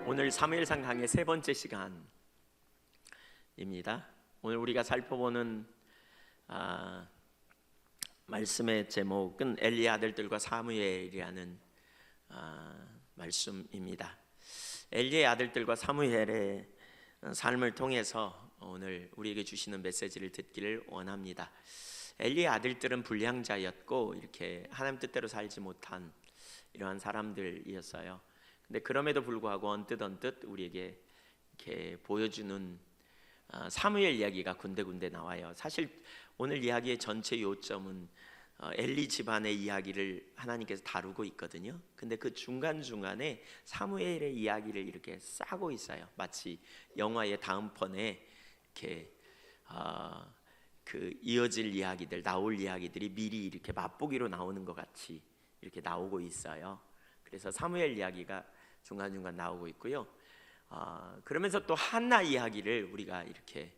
오늘 사무엘상 강의 세 번째 시간입니다. 오늘 우리가 살펴보는 말씀의 제목은 엘리의 아들들과 사무엘이라는 말씀입니다. 엘리의 아들들과 사무엘의 삶을 통해서 오늘 우리에게 주시는 메시지를 듣기를 원합니다. 엘리의 아들들은 불량자였고 이렇게 하나님 뜻대로 살지 못한 이러한 사람들이었어요. 근데 그럼에도 불구하고 언뜻 우리에게 이렇게 보여주는 사무엘 이야기가 군데군데 나와요. 사실 오늘 이야기의 전체 요점은 엘리 집안의 이야기를 하나님께서 다루고 있거든요. 근데 그 중간중간에 사무엘의 이야기를 이렇게 싸고 있어요. 마치 영화의 다음 편에 이렇게 그 이어질 이야기들, 나올 이야기들이 미리 이렇게 맛보기로 나오는 것 같이 이렇게 나오고 있어요. 그래서 사무엘 이야기가 중간중간 나오고 있고요. 그러면서 또 한나 이야기를 우리가 이렇게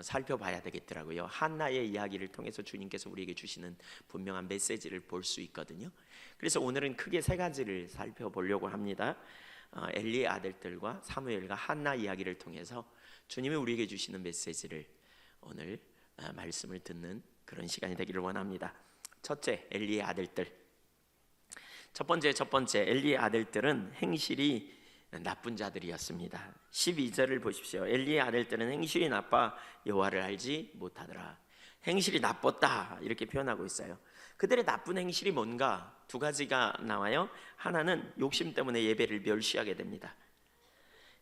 살펴봐야 되겠더라고요. 한나의 이야기를 통해서 주님께서 우리에게 주시는 분명한 메시지를 볼 수 있거든요. 그래서 오늘은 크게 세 가지를 살펴보려고 합니다. 엘리의 아들들과 사무엘과 한나 이야기를 통해서 주님이 우리에게 주시는 메시지를 오늘 말씀을 듣는 그런 시간이 되기를 원합니다. 첫째, 엘리의 아들들. 첫 번째 엘리의 아들들은 행실이 나쁜 자들이었습니다. 12절을 보십시오. 엘리의 아들들은 행실이 나빠 여호와를 알지 못하더라. 행실이 나빴다 이렇게 표현하고 있어요. 그들의 나쁜 행실이 뭔가 두 가지가 나와요. 하나는 욕심 때문에 예배를 멸시하게 됩니다.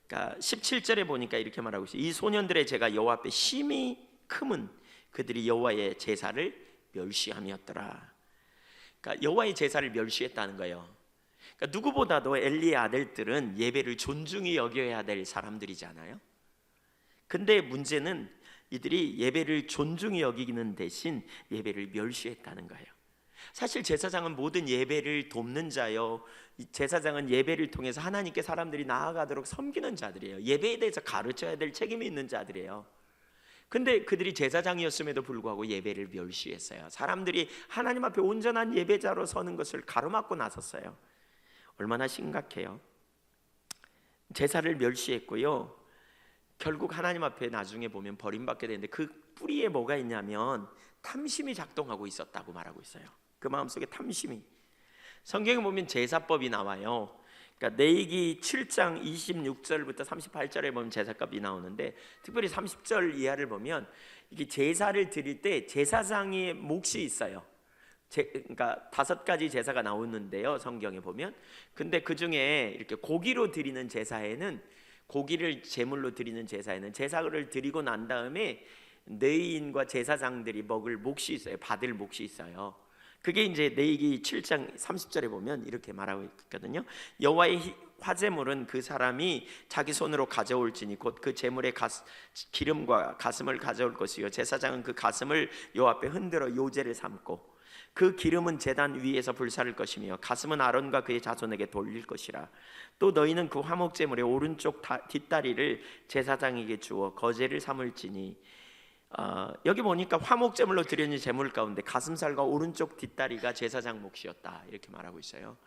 그러니까 17절에 보니까 이렇게 말하고 있어요. 이 소년들의 죄가 여호와 앞에 심히 크면 그들이 여호와의 제사를 멸시함이었더라. 그러니까 여호와의 제사를 멸시했다는 거예요. 그러니까 누구보다도 엘리의 아들들은 예배를 존중히 여겨야 될 사람들이잖아요. 근데 문제는 이들이 예배를 존중히 여기는 대신 예배를 멸시했다는 거예요. 사실 제사장은 모든 예배를 돕는 자요, 제사장은 예배를 통해서 하나님께 사람들이 나아가도록 섬기는 자들이에요. 예배에 대해서 가르쳐야 될 책임이 있는 자들이에요. 근데 그들이 제사장이었음에도 불구하고 예배를 멸시했어요. 사람들이 하나님 앞에 온전한 예배자로 서는 것을 가로막고 나섰어요. 얼마나 심각해요. 제사를 멸시했고요, 결국 하나님 앞에 나중에 보면 버림받게 되는데 그 뿌리에 뭐가 있냐면 탐심이 작동하고 있었다고 말하고 있어요. 그 마음속에 탐심이. 성경에 보면 제사법이 나와요. 그러니까 레위기 7장 26절부터 38절에 보면 제사값이 나오는데, 특별히 30절 이하를 보면 이게 제사를 드릴 때 제사장의 몫이 있어요. 그러니까 5가지 제사가 나오는데요, 성경에 보면. 근데 그 중에 이렇게 고기로 드리는 제사에는, 고기를 제물로 드리는 제사에는 제사를 드리고 난 다음에 레위인과 제사장들이 먹을 몫이 있어요. 받을 몫이 있어요. 그게 이제 레위기 7장 30절에 보면 이렇게 말하고 있거든요. 여호와의 화제물은 그 사람이 자기 손으로 가져올지니 곧 그 제물의 기름과 가슴을 가져올 것이요, 제사장은 그 가슴을 여호와 앞에 흔들어 요제를 삼고 그 기름은 제단 위에서 불사를 것이며 가슴은 아론과 그의 자손에게 돌릴 것이라. 또 너희는 그 화목 제물의 오른쪽 뒷다리를 제사장에게 주어 거제를 삼을지니. 여기 보니까 화목제물로 드리는 제물 가운데 가슴살과 오른쪽 뒷다리가 제사장 몫이었다 이렇게 말하고 있어요.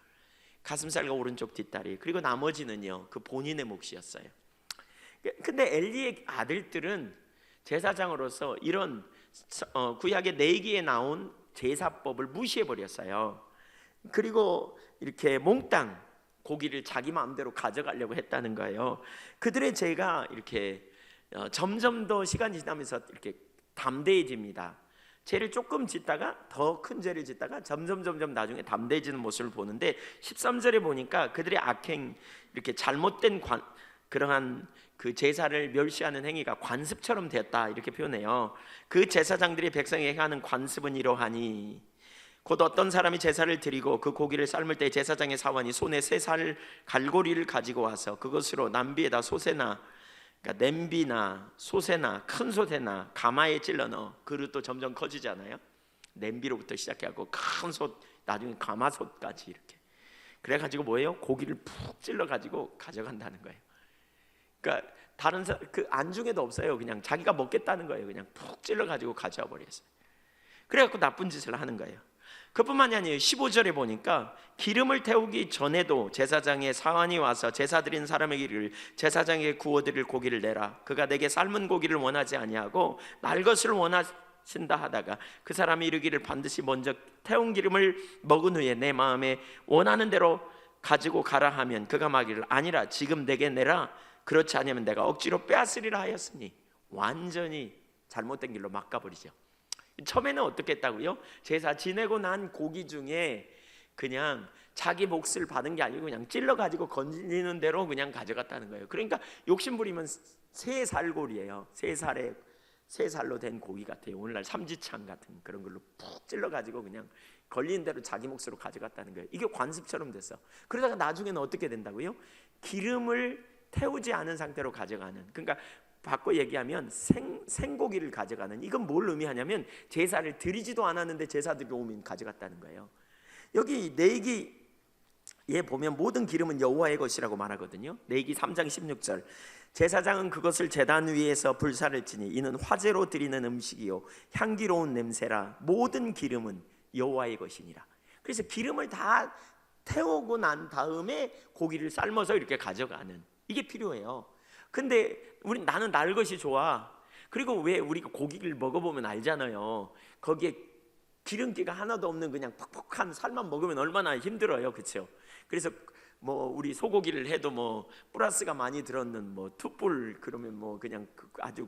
가슴살과 오른쪽 뒷다리, 그리고 나머지는요 그 본인의 몫이었어요. 근데 엘리의 아들들은 제사장으로서 이런 구약의 레위기에 나온 제사법을 무시해버렸어요. 그리고 이렇게 몽땅 고기를 자기 마음대로 가져가려고 했다는 거예요. 그들의 죄가 이렇게 점점 더 시간이 지나면서 이렇게 담대해집니다. 죄를 조금 짓다가 더 큰 죄를 짓다가 점점 나중에 담대해지는 모습을 보는데, 13절에 보니까 그들의 악행, 이렇게 잘못된 그러한 그 제사를 멸시하는 행위가 관습처럼 되었다 이렇게 표현해요. 그 제사장들이 백성에게 행하는 관습은 이러하니, 곧 어떤 사람이 제사를 드리고 그 고기를 삶을 때 제사장의 사원이 손에 세 살 갈고리를 가지고 와서 그것으로 남비에다 소새나, 그러니까 냄비나 소새나 큰 소새나 가마에 찔러 넣어. 그릇도 점점 커지잖아요. 냄비로부터 시작해갖고 큰 솥, 나중에 가마솥까지 이렇게. 그래가지고 뭐예요? 고기를 푹 찔러가지고 가져간다는 거예요. 그러니까 다른 그 안중에도 없어요. 그냥 자기가 먹겠다는 거예요. 그냥 푹 찔러가지고 가져와 버렸어요. 그래갖고 나쁜 짓을 하는 거예요. 그뿐만이 아니에요. 15절에 보니까 기름을 태우기 전에도 제사장의 사환이 와서 제사 드린 사람에게 이르기를 제사장에게 구워드릴 고기를 내라. 그가 내게 삶은 고기를 원하지 아니하고 날 것을 원하신다 하다가 그 사람이 이르기를 반드시 먼저 태운 기름을 먹은 후에 내 마음에 원하는 대로 가지고 가라 하면 그가 말하기를 아니라 지금 내게 내라. 그렇지 않으면 내가 억지로 빼앗으리라 하였으니 완전히 잘못된 길로 막 가버리죠. 처음에는 어떻게 했다고요? 제사 지내고 난 고기 중에 그냥 자기 몫을 받은 게 아니고 그냥 찔러가지고 건지는 대로 그냥 가져갔다는 거예요. 그러니까 욕심 부리면 새 살골이에요. 새 살로 된 고기 같아요. 오늘날 삼지창 같은 그런 걸로 푹 찔러가지고 그냥 걸리는 대로 자기 몫으로 가져갔다는 거예요. 이게 관습처럼 됐어. 그러다가 나중에는 어떻게 된다고요? 기름을 태우지 않은 상태로 가져가는, 그러니까 바꿔 얘기하면 생고기를 가져가는. 이건 뭘 의미하냐면 제사를 드리지도 않았는데 제사 드려오면 가져갔다는 거예요. 여기 레위기에 보면 모든 기름은 여호와의 것이라고 말하거든요. 레위기 3장 16절 제사장은 그것을 제단 위에서 불사를 지니 이는 화제로 드리는 음식이요 향기로운 냄새라 모든 기름은 여호와의 것이니라. 그래서 기름을 다 태우고 난 다음에 고기를 삶아서 이렇게 가져가는, 이게 필요해요. 근데 나는 날 것이 좋아. 그리고 왜 우리가 고기를 먹어보면 알잖아요. 거기에 기름기가 하나도 없는 그냥 퍽퍽한 살만 먹으면 얼마나 힘들어요, 그렇죠? 그래서 뭐 우리 소고기를 해도 뭐 플러스가 많이 들었는 뭐 툭불 그러면 뭐 그냥 아주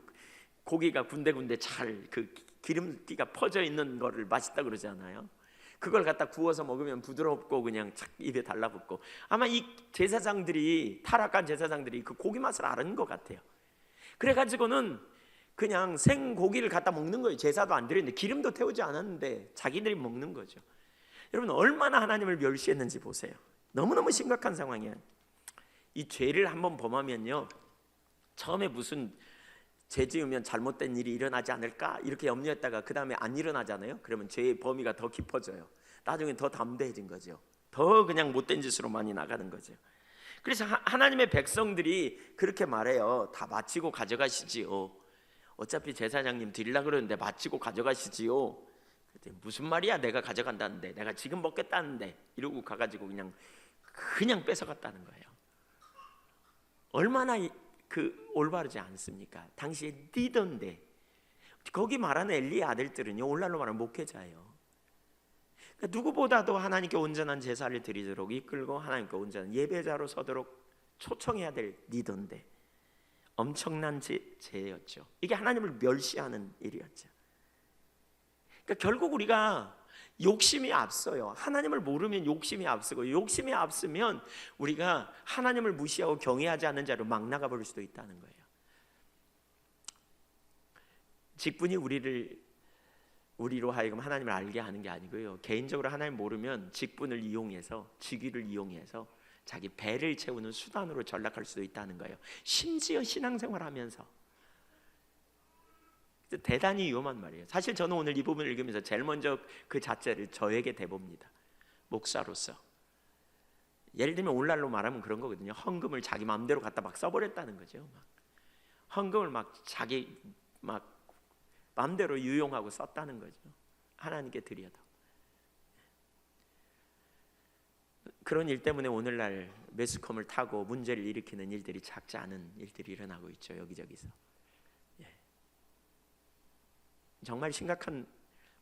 고기가 군데군데 잘 그 기름기가 퍼져 있는 거를 맛있다 그러잖아요. 그걸 갖다 구워서 먹으면 부드럽고 그냥 착 입에 달라붙고, 아마 이 제사장들이, 타락한 제사장들이 그 고기 맛을 아는 것 같아요. 그래가지고는 그냥 생고기를 갖다 먹는 거예요. 제사도 안 드렸는데 기름도 태우지 않았는데 자기들이 먹는 거죠. 여러분 얼마나 하나님을 멸시했는지 보세요. 너무너무 심각한 상황이에요. 이 죄를 한번 범하면요, 처음에 무슨 죄 지으면 잘못된 일이 일어나지 않을까 이렇게 염려했다가 그 다음에 안 일어나잖아요. 그러면 죄의 범위가 더 깊어져요. 나중에 더 담대해진 거죠. 더 그냥 못된 짓으로 많이 나가는 거죠. 그래서 하나님의 백성들이 그렇게 말해요. 다 마치고 가져가시지요. 어차피 제사장님 드리려고 그러는데 마치고 가져가시지요. 그랬더니 무슨 말이야, 내가 가져간다는데, 내가 지금 먹겠다는데, 이러고 가가지고 그냥 뺏어갔다는 거예요. 얼마나 올바르지 않습니까? 당시에 뛰던데. 거기 말하는 엘리의 아들들은요, 오늘날로 말하면 목회자예요. 그러니까 누구보다도 하나님께 온전한 제사를 드리도록 이끌고 하나님께 온전한 예배자로 서도록 초청해야 될 리더인데 엄청난 죄였죠. 이게 하나님을 멸시하는 일이었죠. 그러니까 결국 우리가 욕심이 앞서요. 하나님을 모르면 욕심이 앞서고, 욕심이 앞서면 우리가 하나님을 무시하고 경외하지 않는 자로 막 나가버릴 수도 있다는 거예요. 직분이 우리로 하여금 하나님을 알게 하는 게 아니고요, 개인적으로 하나님 모르면 직분을 이용해서, 직위를 이용해서 자기 배를 채우는 수단으로 전락할 수도 있다는 거예요. 심지어 신앙생활하면서. 대단히 위험한 말이에요. 사실 저는 오늘 이 부분을 읽으면서 제일 먼저 그 자체를 저에게 대봅니다. 목사로서. 예를 들면 오늘날로 말하면 그런 거거든요. 헌금을 자기 마음대로 갖다 막 써버렸다는 거죠. 헌금을 자기 마음대로 유용하고 썼다는 거죠. 하나님께 드려도. 그런 일 때문에 오늘날 매스컴을 타고 문제를 일으키는 일들이 작지 않은 일들이 일어나고 있죠. 여기저기서. 정말 심각한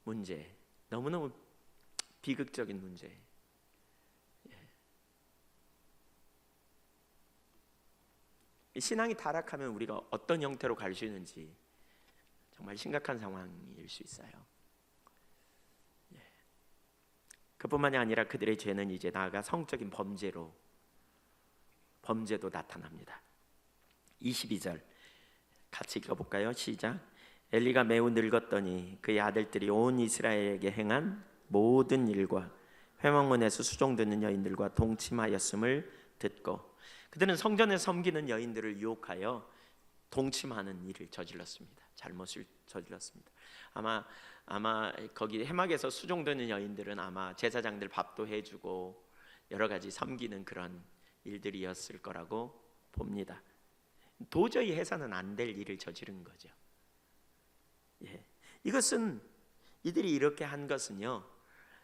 문제, 너무너무 비극적인 문제. 신앙이 타락하면 우리가 어떤 형태로 갈 수 있는지 정말 심각한 상황일 수 있어요. 그뿐만이 아니라 그들의 죄는 이제 나아가 성적인 범죄도 나타납니다. 22절 같이 읽어볼까요? 시작. 엘리가 매우 늙었더니 그의 아들들이 온 이스라엘에게 행한 모든 일과 회막문에서 수종드는 여인들과 동침하였음을 듣고, 그들은 성전에 섬기는 여인들을 유혹하여 동침하는 일을 저질렀습니다. 잘못을 저질렀습니다. 아마 거기 회막에서 수종드는 여인들은 아마 제사장들 밥도 해주고 여러 가지 섬기는 그런 일들이었을 거라고 봅니다. 도저히 해서는 안 될 일을 저지른 거죠. 이것은 이들이 이렇게 한 것은요,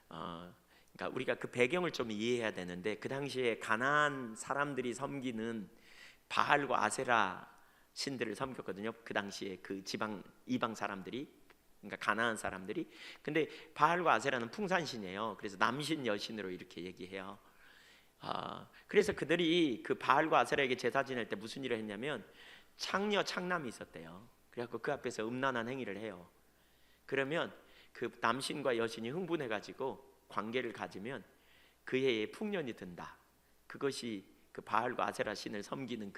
그러니까 우리가 그 배경을 좀 이해해야 되는데, 그 당시에 가나안 사람들이 섬기는 바알과 아세라 신들을 섬겼거든요. 그 당시에 그 지방 이방 사람들이, 그러니까 가나안 사람들이. 근데 바알과 아세라는 풍산신이에요. 그래서 남신 여신으로 이렇게 얘기해요. 그래서 그들이 그 바알과 아세라에게 제사 지낼 때 무슨 일을 했냐면 창녀 창남이 있었대요. 그래갖고 그 앞에서 음란한 행위를 해요. 그러면 그 남신과 여신이 흥분해가지고 관계를 가지면 그 해에 풍년이 든다. 그것이 그 바알과 아세라 신을 섬기는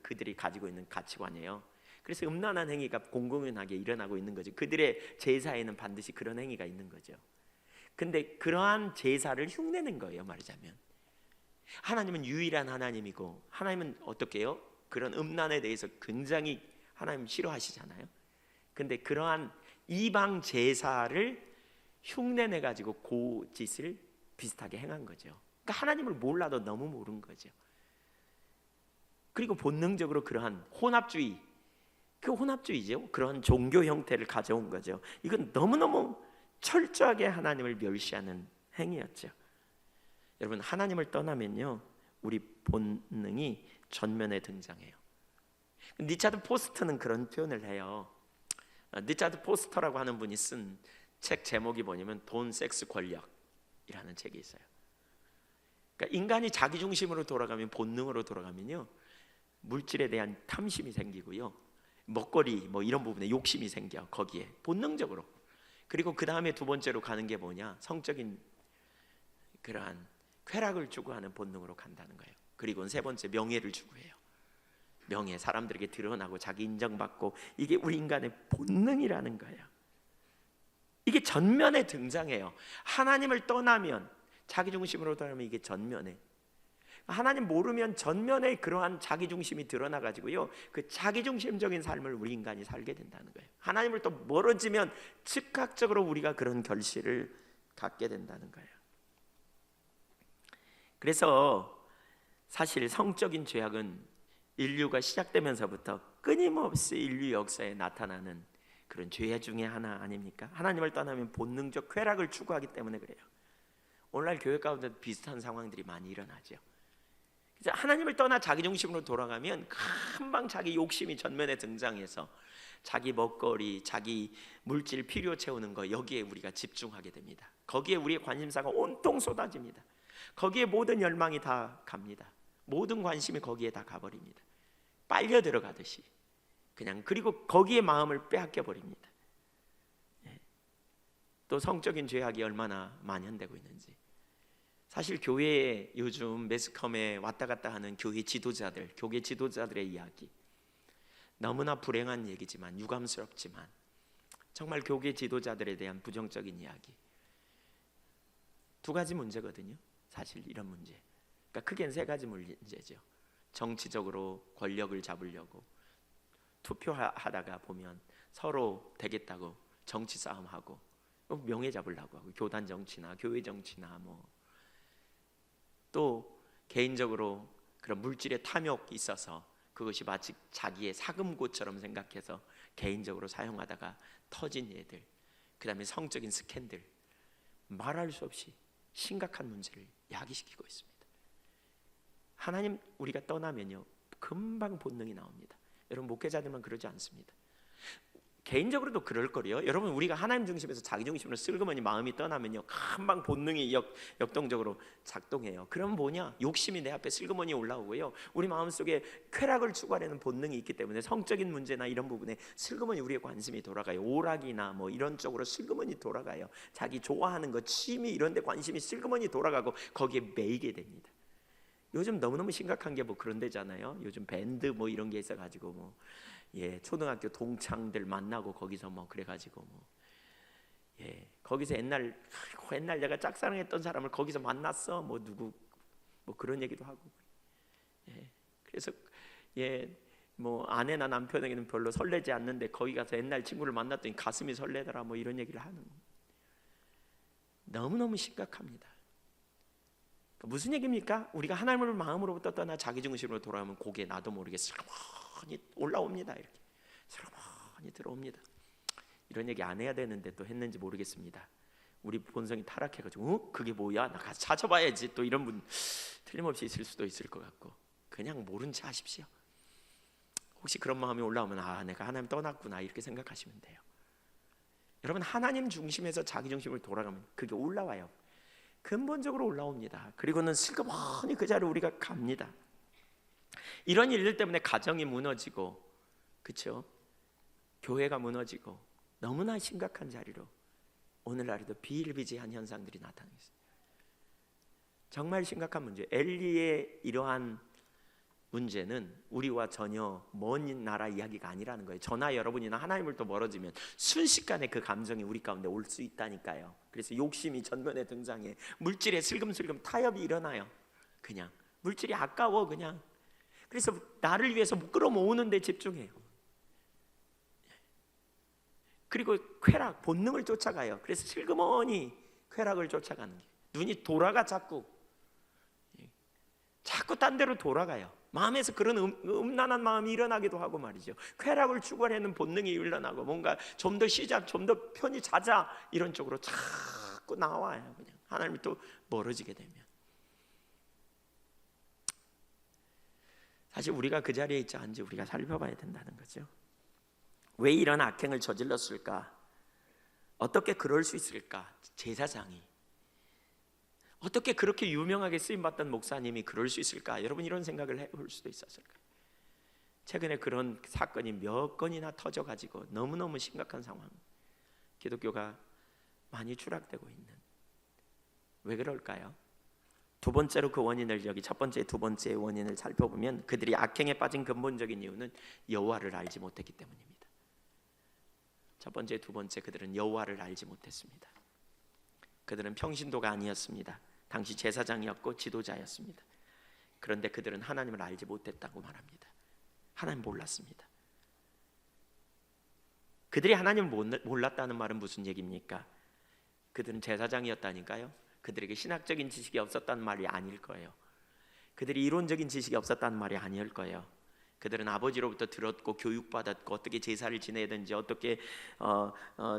그들이 가지고 있는 가치관이에요. 그래서 음란한 행위가 공공연하게 일어나고 있는 거죠. 그들의 제사에는 반드시 그런 행위가 있는 거죠. 근데 그러한 제사를 흉내낸 거예요, 말하자면. 하나님은 유일한 하나님이고, 하나님은 어떻게 해요? 그런 음란에 대해서 굉장히 하나님 싫어하시잖아요. 근데 그러한 이방 제사를 흉내내 가지고 그 짓을 비슷하게 행한 거죠. 그러니까 하나님을 몰라도 너무 모른 거죠. 그리고 본능적으로 그러한 혼합주의, 그 혼합주의죠. 그런 종교 형태를 가져온 거죠. 이건 너무너무 철저하게 하나님을 멸시하는 행위였죠. 여러분, 하나님을 떠나면요, 우리 본능이 전면에 등장해요. 리차드 포스터는 그런 표현을 해요. 리차드 포스터라고 하는 분이 쓴 책 제목이 뭐냐면 돈, 섹스, 권력이라는 책이 있어요. 그러니까 인간이 자기중심으로 돌아가면, 본능으로 돌아가면요, 물질에 대한 탐심이 생기고요, 먹거리 뭐 이런 부분에 욕심이 생겨, 거기에 본능적으로. 그리고 그 다음에 두 번째로 가는 게 뭐냐, 성적인 그러한 쾌락을 추구하는 본능으로 간다는 거예요. 그리고 세 번째, 명예를 추구해요. 명예, 사람들에게 드러나고 자기 인정받고, 이게 우리 인간의 본능이라는 거예요. 이게 전면에 등장해요. 하나님을 떠나면, 자기중심으로 떠나면 이게 전면에, 하나님 모르면 전면에 그러한 자기중심이 드러나가지고요, 그 자기중심적인 삶을 우리 인간이 살게 된다는 거예요. 하나님을 또 멀어지면 즉각적으로 우리가 그런 결실을 갖게 된다는 거예요. 그래서 사실 성적인 죄악은 인류가 시작되면서부터 끊임없이 인류 역사에 나타나는 그런 죄 중에 하나 아닙니까? 하나님을 떠나면 본능적 쾌락을 추구하기 때문에 그래요. 오늘날 교회 가운데 비슷한 상황들이 많이 일어나죠. 그래서 하나님을 떠나 자기중심으로 돌아가면 금방 자기 욕심이 전면에 등장해서 자기 먹거리, 자기 물질 필요 채우는 거, 여기에 우리가 집중하게 됩니다. 거기에 우리의 관심사가 온통 쏟아집니다. 거기에 모든 열망이 다 갑니다. 모든 관심이 거기에 다 가버립니다. 빨려 들어가듯이 그냥. 그리고 거기에 마음을 빼앗겨 버립니다. 또 성적인 죄악이 얼마나 만연되고 있는지. 사실 교회에 요즘 매스컴에 왔다 갔다 하는 교회 지도자들, 교계 지도자들의 이야기, 너무나 불행한 얘기지만, 유감스럽지만, 정말 교계 지도자들에 대한 부정적인 이야기. 두 가지 문제거든요. 사실 이런 문제. 그러니까 크게는 세 가지 문제죠. 정치적으로 권력을 잡으려고 투표하다가 보면 서로 되겠다고 정치 싸움하고, 명예 잡으려고 하고, 교단 정치나 교회 정치나 뭐, 또 개인적으로 그런 물질의 탐욕이 있어서 그것이 마치 자기의 사금고처럼 생각해서 개인적으로 사용하다가 터진 예들, 그 다음에 성적인 스캔들, 말할 수 없이 심각한 문제를 야기시키고 있습니다. 하나님 우리가 떠나면요, 금방 본능이 나옵니다. 여러분, 목회자들만 그러지 않습니다. 개인적으로도 그럴 거래요. 여러분, 우리가 하나님 중심에서 자기 중심으로 슬그머니 마음이 떠나면요, 금방 본능이 역동적으로 작동해요. 그럼 뭐냐? 욕심이 내 앞에 슬그머니 올라오고요, 우리 마음속에 쾌락을 추구하려는 본능이 있기 때문에 성적인 문제나 이런 부분에 슬그머니 우리의 관심이 돌아가요. 오락이나 뭐 이런 쪽으로 슬그머니 돌아가요. 자기 좋아하는 것, 취미 이런 데 관심이 슬그머니 돌아가고 거기에 매이게 됩니다. 요즘 너무너무 심각한 게 뭐 그런 데잖아요. 요즘 밴드 뭐 이런 게 있어가지고 뭐, 초등학교 동창들 만나고 거기서 뭐 그래가지고 뭐, 거기서 옛날 내가 짝사랑했던 사람을 거기서 만났어 뭐 누구 뭐 그런 얘기도 하고, 그래서 뭐 아내나 남편에게는 별로 설레지 않는데 거기 가서 옛날 친구를 만났더니 가슴이 설레더라 뭐 이런 얘기를 하는, 너무너무 심각합니다. 무슨 얘기입니까? 우리가 하나님을 마음으로부터 떠나 자기중심으로 돌아오면 고개 나도 모르게 슬그머니 올라옵니다. 이렇게 슬그머니 들어옵니다. 이런 얘기 안 해야 되는데 또 했는지 모르겠습니다. 우리 본성이 타락해가지고 그게 뭐야? 나 가서 찾아봐야지. 또 이런 분 틀림없이 있을 수도 있을 것 같고 그냥 모른 체 하십시오. 혹시 그런 마음이 올라오면 내가 하나님 떠났구나 이렇게 생각하시면 돼요. 여러분 하나님 중심에서 자기 중심으로 돌아가면 그게 올라와요. 근본적으로 올라옵니다. 그리고는 슬그머니 그 자리로 우리가 갑니다. 이런 일들 때문에 가정이 무너지고 그렇죠? 교회가 무너지고 너무나 심각한 자리로 오늘날에도 비일비재한 현상들이 나타나고 있습니다. 정말 심각한 문제. 엘리의 이러한 문제는 우리와 전혀 먼 나라 이야기가 아니라는 거예요. 저나 여러분이나 하나님을 멀어지면 순식간에 그 감정이 우리 가운데 올 수 있다니까요. 그래서 욕심이 전면에 등장해 물질에 슬금슬금 타협이 일어나요. 그냥 물질이 아까워 그냥. 그래서 나를 위해서 끌어모으는 데 집중해요. 그리고 쾌락, 본능을 쫓아가요. 그래서 슬그머니 쾌락을 쫓아가는 게 눈이 돌아가 자꾸 딴 데로 돌아가요. 마음에서 그런 음란한 마음이 일어나기도 하고 말이죠. 쾌락을 추구하려는 본능이 일어나고 뭔가 좀 더 쉬자, 좀 더 편히 자자 이런 쪽으로 자꾸 나와요. 그냥 하나님이 또 멀어지게 되면 사실 우리가 그 자리에 있지 않은지 우리가 살펴봐야 된다는 거죠. 왜 이런 악행을 저질렀을까? 어떻게 그럴 수 있을까? 제사장이 어떻게 그렇게 유명하게 쓰임받던 목사님이 그럴 수 있을까? 여러분 이런 생각을 해볼 수도 있었을까요? 최근에 그런 사건이 몇 건이나 터져가지고 너무너무 심각한 상황, 기독교가 많이 추락되고 있는, 왜 그럴까요? 두 번째로 그 원인을 여기 첫 번째, 두 번째 원인을 살펴보면 그들이 악행에 빠진 근본적인 이유는 여호와를 알지 못했기 때문입니다. 첫 번째, 두 번째 그들은 여호와를 알지 못했습니다. 그들은 평신도가 아니었습니다. 당시 제사장이었고 지도자였습니다. 그런데 그들은 하나님을 알지 못했다고 말합니다. 하나님 몰랐습니다. 그들이 하나님을 몰랐다는 말은 무슨 얘기입니까? 그들은 제사장이었다니까요. 그들에게 신학적인 지식이 없었다는 말이 아닐 거예요. 그들이 이론적인 지식이 없었다는 말이 아닐 거예요. 그들은 아버지로부터 들었고 교육받았고 어떻게 제사를 지내야 되는지, 어떻게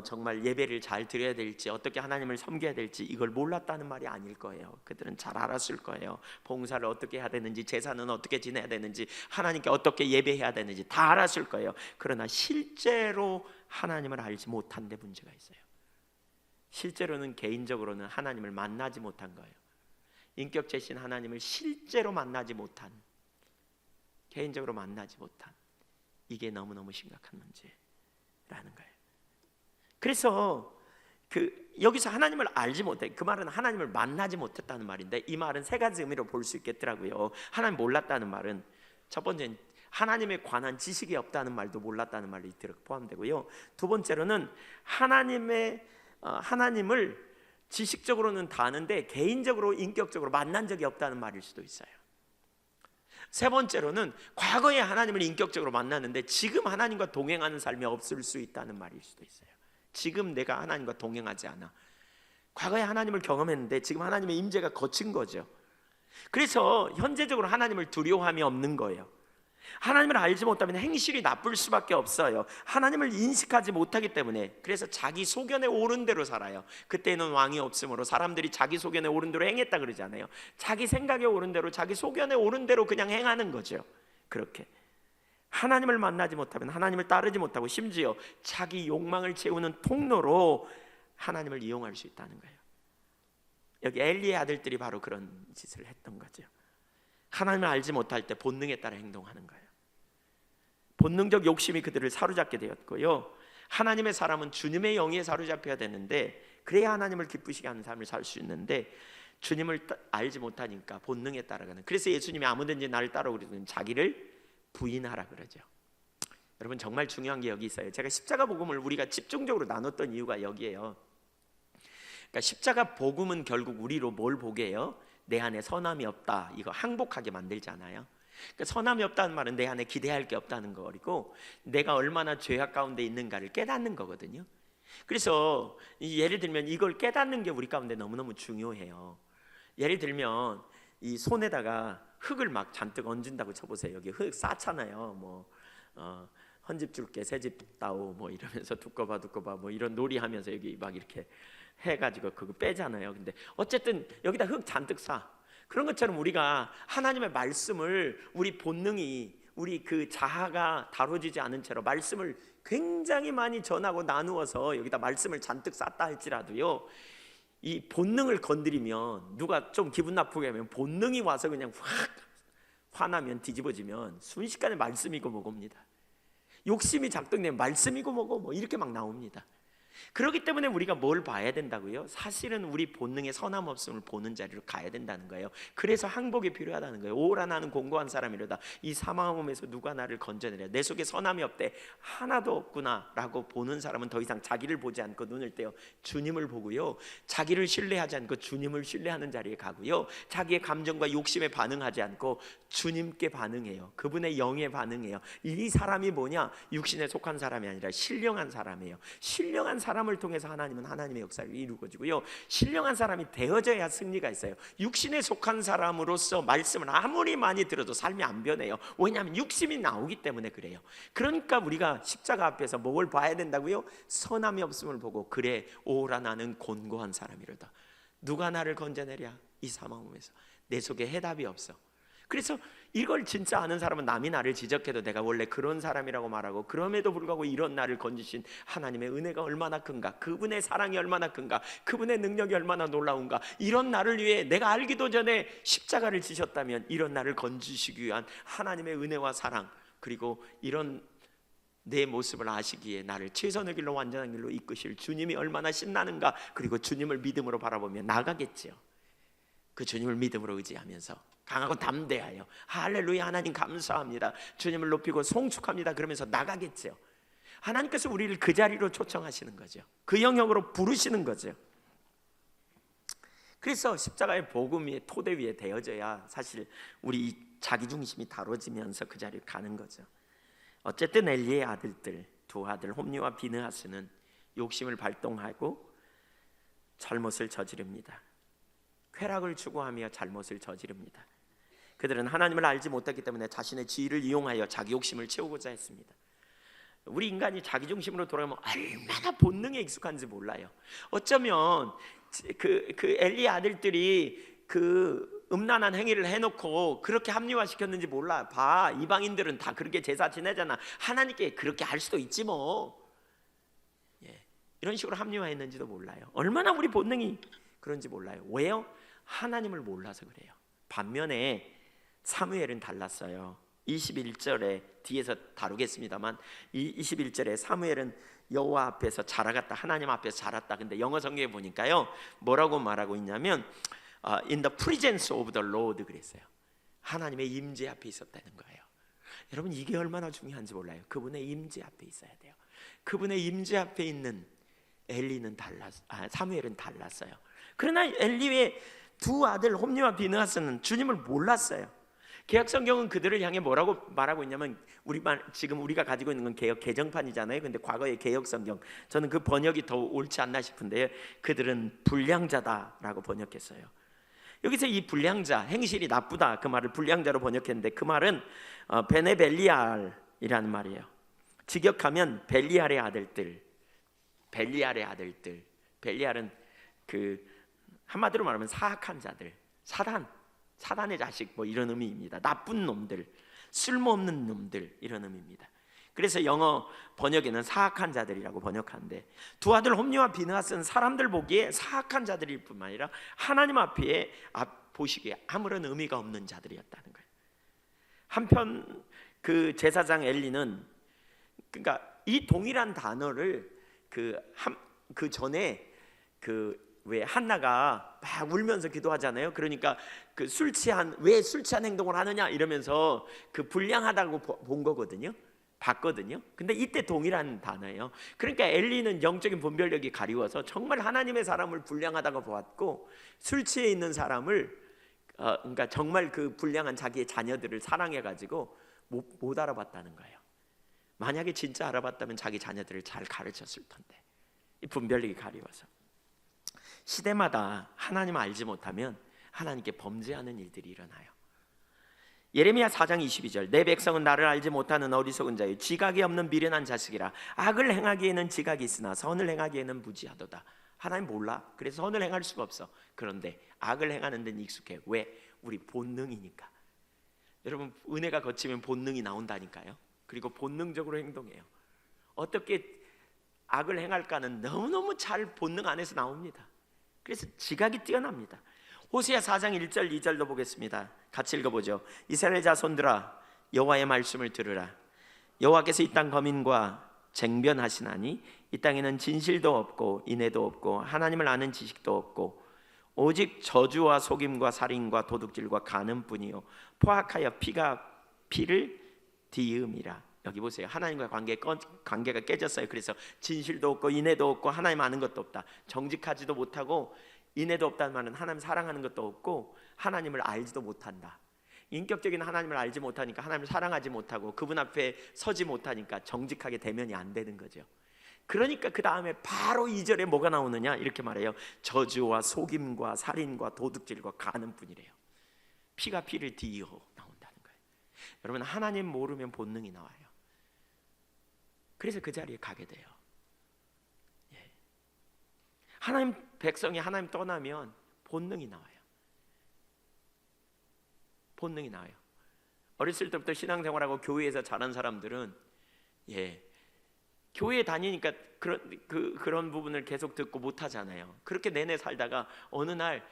정말 예배를 잘 드려야 될지, 어떻게 하나님을 섬겨야 될지 이걸 몰랐다는 말이 아닐 거예요. 그들은 잘 알았을 거예요. 봉사를 어떻게 해야 되는지, 제사는 어떻게 지내야 되는지, 하나님께 어떻게 예배해야 되는지 다 알았을 거예요. 그러나 실제로 하나님을 알지 못한 데 문제가 있어요. 실제로는 개인적으로는 하나님을 만나지 못한 거예요. 인격체신 하나님을 실제로 만나지 못한, 개인적으로 만나지 못한, 이게 너무너무 심각한 문제라는 거예요. 그래서 여기서 하나님을 알지 못해, 그 말은 하나님을 만나지 못했다는 말인데 이 말은 세 가지 의미로 볼 수 있겠더라고요. 하나님 몰랐다는 말은 첫 번째는 하나님에 관한 지식이 없다는 말도 몰랐다는 말이 포함되고요. 두 번째로는 하나님을 지식적으로는 다 아는데 개인적으로 인격적으로 만난 적이 없다는 말일 수도 있어요. 세 번째로는 과거에 하나님을 인격적으로 만났는데 지금 하나님과 동행하는 삶이 없을 수 있다는 말일 수도 있어요. 지금 내가 하나님과 동행하지 않아. 과거에 하나님을 경험했는데 지금 하나님의 임재가 거친 거죠. 그래서 현재적으로 하나님을 두려워함이 없는 거예요. 하나님을 알지 못하면 행실이 나쁠 수밖에 없어요. 하나님을 인식하지 못하기 때문에. 그래서 자기 소견에 옳은 대로 살아요. 그때는 왕이 없으므로 사람들이 자기 소견에 옳은 대로 행했다 그러잖아요. 자기 생각에 옳은 대로, 자기 소견에 옳은 대로 그냥 행하는 거죠. 그렇게 하나님을 만나지 못하면, 하나님을 따르지 못하고 심지어 자기 욕망을 채우는 통로로 하나님을 이용할 수 있다는 거예요. 여기 엘리의 아들들이 바로 그런 짓을 했던 거죠. 하나님을 알지 못할 때 본능에 따라 행동하는 거예요. 본능적 욕심이 그들을 사로잡게 되었고요. 하나님의 사람은 주님의 영에 사로잡혀야 되는데 그래야 하나님을 기쁘시게 하는 삶을 살 수 있는데 주님을 알지 못하니까 본능에 따라가는. 그래서 예수님이 아무든지 나를 따라오고 그러더니 자기를 부인하라 그러죠. 여러분 정말 중요한 게 여기 있어요. 제가 십자가 복음을 우리가 집중적으로 나눴던 이유가 여기에요. 그러니까 십자가 복음은 결국 우리로 뭘 보게 해요? 내 안에 선함이 없다, 이거 항복하게 만들잖아요. 그러니까 선함이 없다는 말은 내 안에 기대할 게 없다는 거고 내가 얼마나 죄악 가운데 있는가를 깨닫는 거거든요. 그래서 예를 들면 이걸 깨닫는 게 우리 가운데 너무너무 중요해요. 예를 들면 이 손에다가 흙을 막 잔뜩 얹은다고 쳐보세요. 여기 흙 쌓잖아요. 헌집 줄게 새집 따오 뭐 이러면서 두꺼봐 뭐 이런 놀이 하면서 여기 막 이렇게 해가지고 그거 빼잖아요. 근데 어쨌든 여기다 흙 잔뜩 쌓아. 그런 것처럼 우리가 하나님의 말씀을 우리 본능이, 우리 그 자아가 다뤄지지 않은 채로 말씀을 굉장히 많이 전하고 나누어서 여기다 말씀을 잔뜩 쌓다 할지라도요, 이 본능을 건드리면, 누가 좀 기분 나쁘게 하면 본능이 와서 그냥 확 화나면, 뒤집어지면 순식간에 말씀이고 뭐고입니다. 욕심이 작동되면 말씀이고 뭐고 뭐 이렇게 막 나옵니다. 그렇기 때문에 우리가 뭘 봐야 된다고요? 사실은 우리 본능의 선함 없음을 보는 자리로 가야 된다는 거예요. 그래서 항복이 필요하다는 거예요. 오라 나는 공고한 사람이로다. 이 사망함에서 누가 나를 건져내랴. 내 속에 선함이 없대, 하나도 없구나 라고 보는 사람은 더 이상 자기를 보지 않고 눈을 떼어 주님을 보고요, 자기를 신뢰하지 않고 주님을 신뢰하는 자리에 가고요, 자기의 감정과 욕심에 반응하지 않고 주님께 반응해요. 그분의 영에 반응해요. 이 사람이 뭐냐? 육신에 속한 사람이 아니라 신령한 사람이에요. 신령한 사람을 통해서 하나님은 하나님의 역사를 이루어지고요, 신령한 사람이 되어져야 승리가 있어요. 육신에 속한 사람으로서 말씀을 아무리 많이 들어도 삶이 안 변해요. 왜냐하면 육심이 나오기 때문에 그래요. 그러니까 우리가 십자가 앞에서 뭘 봐야 된다고요? 선함이 없음을 보고, 그래 오라 나는 곤고한 사람이로다. 누가 나를 건져내랴 이 사망함에서. 내 속에 해답이 없어. 그래서 이걸 진짜 아는 사람은 남이 나를 지적해도 내가 원래 그런 사람이라고 말하고, 그럼에도 불구하고 이런 나를 건지신 하나님의 은혜가 얼마나 큰가, 그분의 사랑이 얼마나 큰가, 그분의 능력이 얼마나 놀라운가, 이런 나를 위해 내가 알기도 전에 십자가를 지셨다면 이런 나를 건지시기 위한 하나님의 은혜와 사랑, 그리고 이런 내 모습을 아시기에 나를 최선의 길로 완전한 길로 이끄실 주님이 얼마나 신나는가, 그리고 주님을 믿음으로 바라보며 나가겠지요. 그 주님을 믿음으로 의지하면서 강하고 담대하여 할렐루야 하나님 감사합니다, 주님을 높이고 송축합니다 그러면서 나가겠죠. 하나님께서 우리를 그 자리로 초청하시는 거죠. 그 영역으로 부르시는 거죠. 그래서 십자가의 복음 위에, 토대 위에 되어져야 사실 우리 자기중심이 다뤄지면서 그 자리에 가는 거죠. 어쨌든 엘리의 아들들, 두 아들 홈리와 비느하스는 욕심을 발동하고 잘못을 저지릅니다. 쾌락을 추구하며 잘못을 저지릅니다. 그들은 하나님을 알지 못했기 때문에 자신의 지위를 이용하여 자기 욕심을 채우고자 했습니다. 우리 인간이 자기중심으로 돌아가면 얼마나 본능에 익숙한지 몰라요. 어쩌면 그 엘리 아들들이 그 음란한 행위를 해놓고 그렇게 합리화시켰는지 몰라. 봐, 이방인들은 다 그렇게 제사 지내잖아. 하나님께 그렇게 할 수도 있지 뭐. 이런 식으로 합리화했는지도 몰라요. 얼마나 우리 본능이 그런지 몰라요. 왜요? 하나님을 몰라서 그래요. 반면에 사무엘은 달랐어요. 21절에 뒤에서 다루겠습니다만, 이 21절에 사무엘은 여호와 앞에서 자라갔다, 하나님 앞에서 자랐다. 근데 영어 성경에 보니까요, 뭐라고 말하고 있냐면 In the presence of the Lord 그랬어요. 하나님의 임재 앞에 있었다는 거예요. 여러분, 이게 얼마나 중요한지 몰라요. 그분의 임재 앞에 있어야 돼요. 그분의 임재 앞에 있는 사무엘은 달랐어요. 그러나 엘리의 두 아들 홈리와 비느하스는 주님을 몰랐어요. 개역 성경은 그들을 향해 뭐라고 말하고 있냐면, 지금 우리가 가지고 있는 건 개역 개정판이잖아요. 근데 과거의 개역 성경, 저는 그 번역이 더 옳지 않나 싶은데요, 그들은 불량자다라고 번역했어요. 여기서 이 불량자, 행실이 나쁘다, 그 말을 불량자로 번역했는데, 그 말은 베네벨리알이라는 말이에요. 직역하면 벨리알의 아들들, 벨리알의 아들들. 벨리알은 그 한마디로 말하면 사악한 자들, 사단의 자식 뭐 이런 의미입니다. 나쁜 놈들, 쓸모없는 놈들, 이런 의미입니다. 그래서 영어 번역에는 사악한 자들이라고 번역하는데, 두 아들 홈리와 비느하스는 사람들 보기에 사악한 자들일 뿐만 아니라 하나님 앞에 보시기에 아무런 의미가 없는 자들이었다는 거예요. 한편 그 제사장 엘리는, 그러니까 이 동일한 단어를 그 전에 왜 한나가 막 울면서 기도하잖아요. 그러니까 왜 술 취한 행동을 하느냐 이러면서 그 불량하다고 본 거거든요. 봤거든요. 근데 이때 동일한 단어예요. 그러니까 엘리는 영적인 분별력이 가리워서 정말 하나님의 사람을 불량하다고 보았고, 술 취해 있는 사람을 그러니까 정말 그 불량한 자기의 자녀들을 사랑해가지고 못 알아봤다는 거예요. 만약에 진짜 알아봤다면 자기 자녀들을 잘 가르쳤을 텐데, 이 분별력이 가리워서. 시대마다 하나님을 알지 못하면 하나님께 범죄하는 일들이 일어나요. 예레미야 4장 22절, 내 백성은 나를 알지 못하는 어리석은 자요, 지각이 없는 미련한 자식이라. 악을 행하기에는 지각이 있으나 선을 행하기에는 무지하도다. 하나님 몰라? 그래서 선을 행할 수가 없어. 그런데 악을 행하는 데는 익숙해. 왜? 우리 본능이니까. 여러분, 은혜가 거치면 본능이 나온다니까요. 그리고 본능적으로 행동해요. 어떻게 악을 행할까는 너무너무 잘 본능 안에서 나옵니다. 그래서 지각이 뛰어납니다. 호세아 4장 1절 2절도 보겠습니다. 같이 읽어보죠. 이스라엘 자손들아, 여호와의 말씀을 들으라. 여호와께서 이 땅 거민과 쟁변하시나니 이 땅에는 진실도 없고 인애도 없고 하나님을 아는 지식도 없고 오직 저주와 속임과 살인과 도둑질과 간음뿐이요 포악하여 피를 뒤음이라. 여기 보세요. 하나님과 관계가 깨졌어요. 그래서 진실도 없고 인애도 없고 하나님 아는 것도 없다. 정직하지도 못하고 인애도 없다는 말은 하나님 사랑하는 것도 없고 하나님을 알지도 못한다. 인격적인 하나님을 알지 못하니까 하나님을 사랑하지 못하고 그분 앞에 서지 못하니까 정직하게 대면이 안 되는 거죠. 그러니까 그 다음에 바로 2절에 뭐가 나오느냐 이렇게 말해요. 저주와 속임과 살인과 도둑질과 간음뿐이래요. 피가 피를 뒤이어 나온다는 거예요. 여러분, 하나님 모르면 본능이 나와요. 그래서 그 자리에 가게 돼요. 하나님 백성이 하나님 떠나면 본능이 나와요. 본능이 나와요. 어렸을 때부터 신앙생활하고 교회에서 자란 사람들은 교회에 다니니까 그런 부분을 계속 듣고 못하잖아요. 그렇게 내내 살다가 어느 날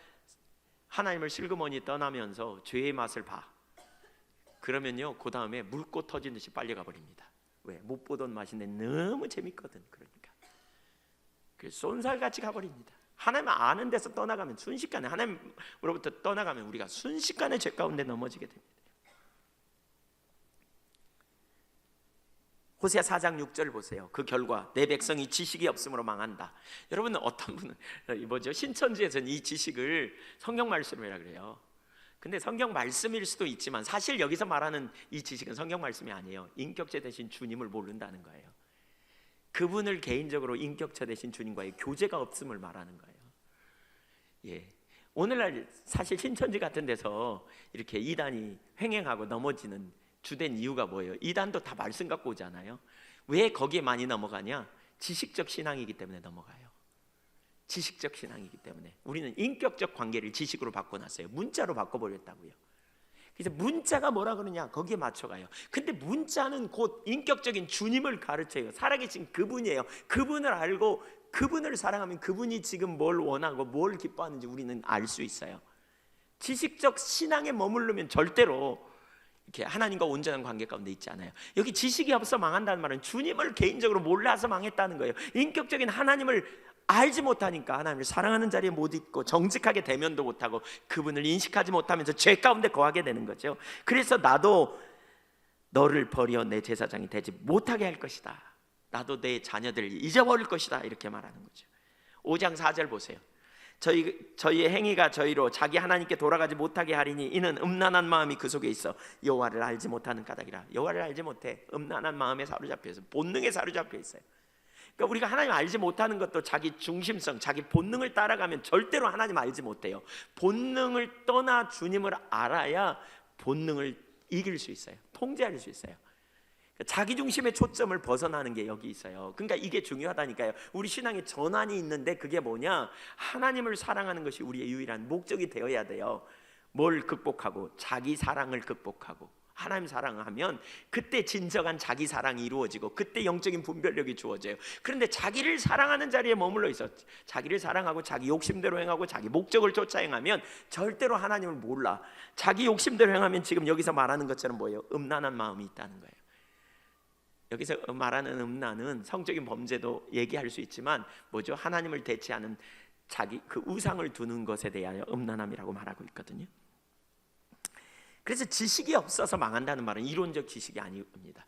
하나님을 슬그머니 떠나면서 죄의 맛을 봐. 그러면요, 그 다음에 물꽃 터진 듯이 빨리 가버립니다. 왜? 못 보던 맛인데 너무 재밌거든. 그러니까 그래서 쏜살같이 가버립니다. 하나님 아는 데서 떠나가면 순식간에, 하나님으로부터 떠나가면 우리가 순식간에 죄 가운데 넘어지게 됩니다. 호세아 4장 6절 보세요. 그 결과 내 백성이 지식이 없으므로 망한다. 여러분, 어떤 분은 신천지에서는 이 지식을 성경 말씀이라 그래요. 근데 성경 말씀일 수도 있지만 사실 여기서 말하는 이 지식은 성경 말씀이 아니에요. 인격체 되신 주님을 모른다는 거예요. 그분을 개인적으로 인격체 되신 주님과의 교제가 없음을 말하는 거예요. 오늘날 사실 신천지 같은 데서 이렇게 이단이 횡행하고 넘어지는 주된 이유가 뭐예요? 이단도 다 말씀 갖고 오잖아요. 왜 거기에 많이 넘어가냐? 지식적 신앙이기 때문에 넘어가요. 지식적 신앙이기 때문에. 우리는 인격적 관계를 지식으로 바꿔놨어요. 문자로 바꿔버렸다고요. 그래서 문자가 뭐라 그러냐? 거기에 맞춰가요. 근데 문자는 곧 인격적인 주님을 가르쳐요. 살아계신 그분이에요. 그분을 알고 그분을 사랑하면 그분이 지금 뭘 원하고 뭘 기뻐하는지 우리는 알 수 있어요. 지식적 신앙에 머무르면 절대로 이렇게 하나님과 온전한 관계 가운데 있지 않아요. 여기 지식이 없어 망한다는 말은 주님을 개인적으로 몰라서 망했다는 거예요. 인격적인 하나님을 알지 못하니까 하나님을 사랑하는 자리에 못 있고 정직하게 대면도 못하고 그분을 인식하지 못하면서 죄 가운데 거하게 되는 거죠. 그래서 나도 너를 버려 내 제사장이 되지 못하게 할 것이다. 나도 내 자녀들을 잊어버릴 것이다. 이렇게 말하는 거죠. 5장 4절 보세요. 저희의 행위가 저희로 자기 하나님께 돌아가지 못하게 하리니 이는 음란한 마음이 그 속에 있어 여호와를 알지 못하는 까닭이라. 여호와를 알지 못해. 음란한 마음에 사로잡혀서 본능에 사로잡혀 있어요. 그러니까 우리가 하나님 알지 못하는 것도 자기 중심성, 자기 본능을 따라가면 절대로 하나님 알지 못해요. 본능을 떠나 주님을 알아야 본능을 이길 수 있어요. 통제할 수 있어요. 자기 중심의 초점을 벗어나는 게 여기 있어요. 그러니까 이게 중요하다니까요. 우리 신앙에 전환이 있는데 그게 뭐냐? 하나님을 사랑하는 것이 우리의 유일한 목적이 되어야 돼요. 뭘 극복하고? 자기 사랑을 극복하고 하나님 사랑하면 그때 진정한 자기 사랑이 이루어지고 그때 영적인 분별력이 주어져요. 그런데 자기를 사랑하는 자리에 머물러 있어 자기를 사랑하고 자기 욕심대로 행하고 자기 목적을 쫓아 행하면 절대로 하나님을 몰라. 자기 욕심대로 행하면 지금 여기서 말하는 것처럼 뭐예요? 음란한 마음이 있다는 거예요. 여기서 말하는 음란은 성적인 범죄도 얘기할 수 있지만 뭐죠? 하나님을 대체하는 자기 그 우상을 두는 것에 대하여 음란함이라고 말하고 있거든요. 그래서 지식이 없어서 망한다는 말은 이론적 지식이 아닙니다.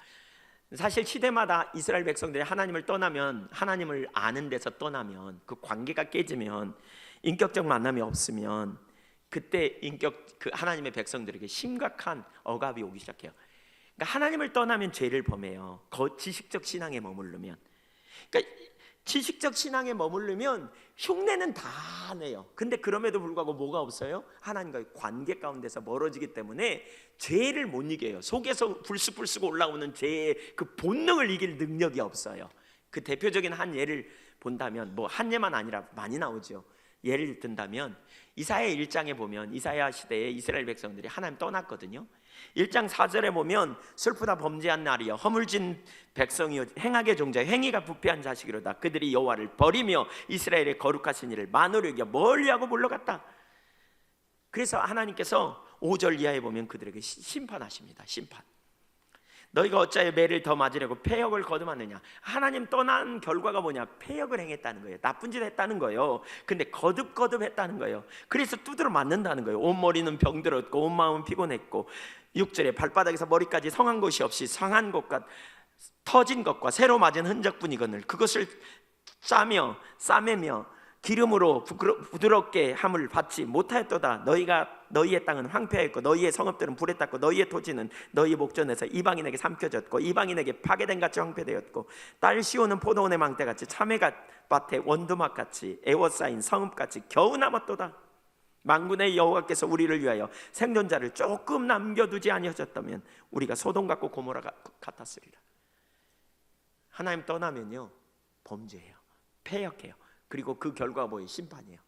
사실 시대마다 이스라엘 백성들이 하나님을 떠나면, 하나님을 아는 데서 떠나면, 그 관계가 깨지면, 인격적 만남이 없으면 그때 그 하나님의 백성들에게 심각한 억압이 오기 시작해요. 그러니까 하나님을 떠나면 죄를 범해요. 지식적 신앙에 머무르면. 그러니까 지식적 신앙에 머무르면 흉내는 다 내요. 근데 그럼에도 불구하고 뭐가 없어요? 하나님과의 관계 가운데서 멀어지기 때문에 죄를 못 이겨요. 속에서 불쑥불쑥 올라오는 죄의 그 본능을 이길 능력이 없어요. 그 대표적인 한 예를 본다면 뭐 한 예만 아니라 많이 나오죠. 예를 든다면 이사야 1장에 보면 이사야 시대에 이스라엘 백성들이 하나님 떠났거든요. 1장 4절에 보면 슬프다 범죄한 날이여 허물진 백성이여 행악의 종자 행위가 부패한 자식이로다. 그들이 여호와를 버리며 이스라엘의 거룩하신 이를 만으로 여겨 멀리하고 물러갔다. 그래서 하나님께서 5절 이하에 보면 그들에게 심판하십니다. 심판. 너희가 어찌하여 매를 더 맞으려고 패역을 거듭하느냐. 하나님 떠난 결과가 뭐냐? 패역을 행했다는 거예요. 나쁜 짓 했다는 거예요. 근데 거듭 했다는 거예요. 그래서 두드러 맞는다는 거예요. 온 머리는 병들었고 온 마음은 피곤했고 6절에 발바닥에서 머리까지 성한 곳이 없이 상한 곳과 터진 것과 새로 맞은 흔적뿐이거늘 그것을 싸매며 기름으로 부드럽게 함을 받지 못하였도다. 너희의 땅은 황폐하였고 너희의 성읍들은 불에 탔고 너희의 토지는 너희 목전에서 이방인에게 삼켜졌고 이방인에게 파괴된 같이 황폐되었고 딸 시오는 포도원의 망대같이 참외밭의 원두막같이 애워싸인 성읍같이 겨우 남았도다. 만군의 여호와께서 우리를 위하여 생존자를 조금 남겨두지 아니하셨다면 우리가 소돔 같고 고모라 같았으리라. 하나님 떠나면요 범죄해요, 패역해요. 그리고 그 결과가 뭐예요? 심판이에요.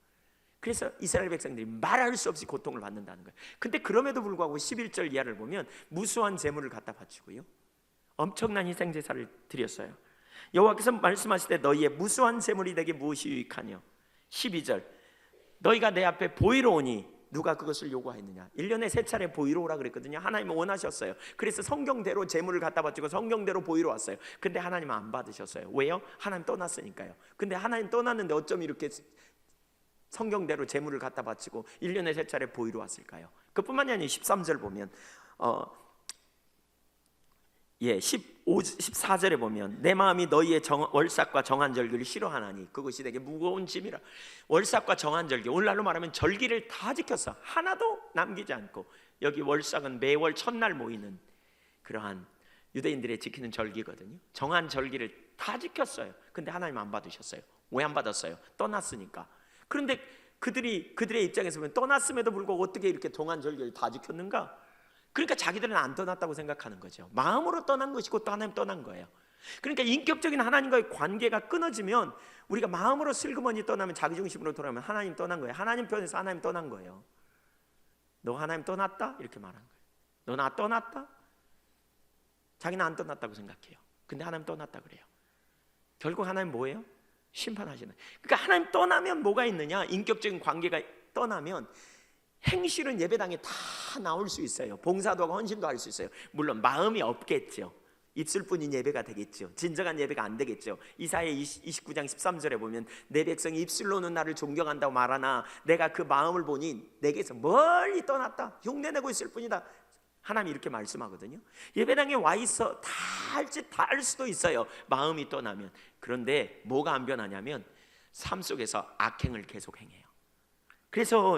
그래서 이스라엘 백성들이 말할 수 없이 고통을 받는다는 거예요. 근데 그럼에도 불구하고 11절 이하를 보면 무수한 재물을 갖다 바치고요 엄청난 희생 제사를 드렸어요. 여호와께서 말씀하시되 너희의 무수한 재물이 내게 무엇이 유익하뇨. 12절 너희가 내 앞에 보이러 오니 누가 그것을 요구하였느냐. 1년에 3차례 보이러 오라 그랬거든요. 하나님은 원하셨어요. 그래서 성경대로 재물을 갖다 바치고 성경대로 보이러 왔어요. 근데 하나님은 안 받으셨어요. 왜요? 하나님 떠났으니까요. 근데 하나님 떠났는데 어쩜 이렇게 성경대로 재물을 갖다 바치고 1년에 3차례 보이러 왔을까요? 그뿐만이 아니라 13절 보면 14절에 보면 내 마음이 너희의 월삭과 정한 절기를 싫어하나니 그것이 되게 무거운 짐이라. 월삭과 정한 절기, 오늘날로 말하면 절기를 다 지켰어. 하나도 남기지 않고. 여기 월삭은 매월 첫날 모이는 그러한 유대인들의 지키는 절기거든요. 정한 절기를 다 지켰어요. 근데 하나님 안 받으셨어요. 왜 안 받았어요? 떠났으니까. 그런데 그들의 입장에서 보면 떠났음에도 불구하고 어떻게 이렇게 정한 절기를 다 지켰는가? 그러니까 자기들은 안 떠났다고 생각하는 거죠. 마음으로 떠난 것이고 또 하나님 떠난 거예요. 그러니까 인격적인 하나님과의 관계가 끊어지면 우리가 마음으로 슬그머니 떠나면 자기중심으로 돌아가면 하나님 떠난 거예요. 하나님 편에서 하나님 떠난 거예요. 너 하나님 떠났다? 이렇게 말한 거예요. 너 나 떠났다? 자기는 안 떠났다고 생각해요. 근데 하나님 떠났다 그래요. 결국 하나님 뭐예요? 심판하시는. 그러니까 하나님 떠나면 뭐가 있느냐? 인격적인 관계가 떠나면 행실은 예배당에 다 나올 수 있어요. 봉사도 하고 헌신도 할 수 있어요. 물론 마음이 없겠죠. 입술뿐인 예배가 되겠죠. 진정한 예배가 안 되겠죠. 이사야 29장 13절에 보면 내 백성이 입술로는 나를 존경한다고 말하나 내가 그 마음을 보니 내게서 멀리 떠났다. 흉내내고 있을 뿐이다. 하나님이 이렇게 말씀하거든요. 예배당에 와 있어 다 할 짓 다 할 수도 있어요. 마음이 떠나면. 그런데 뭐가 안 변하냐면 삶 속에서 악행을 계속 행해요. 그래서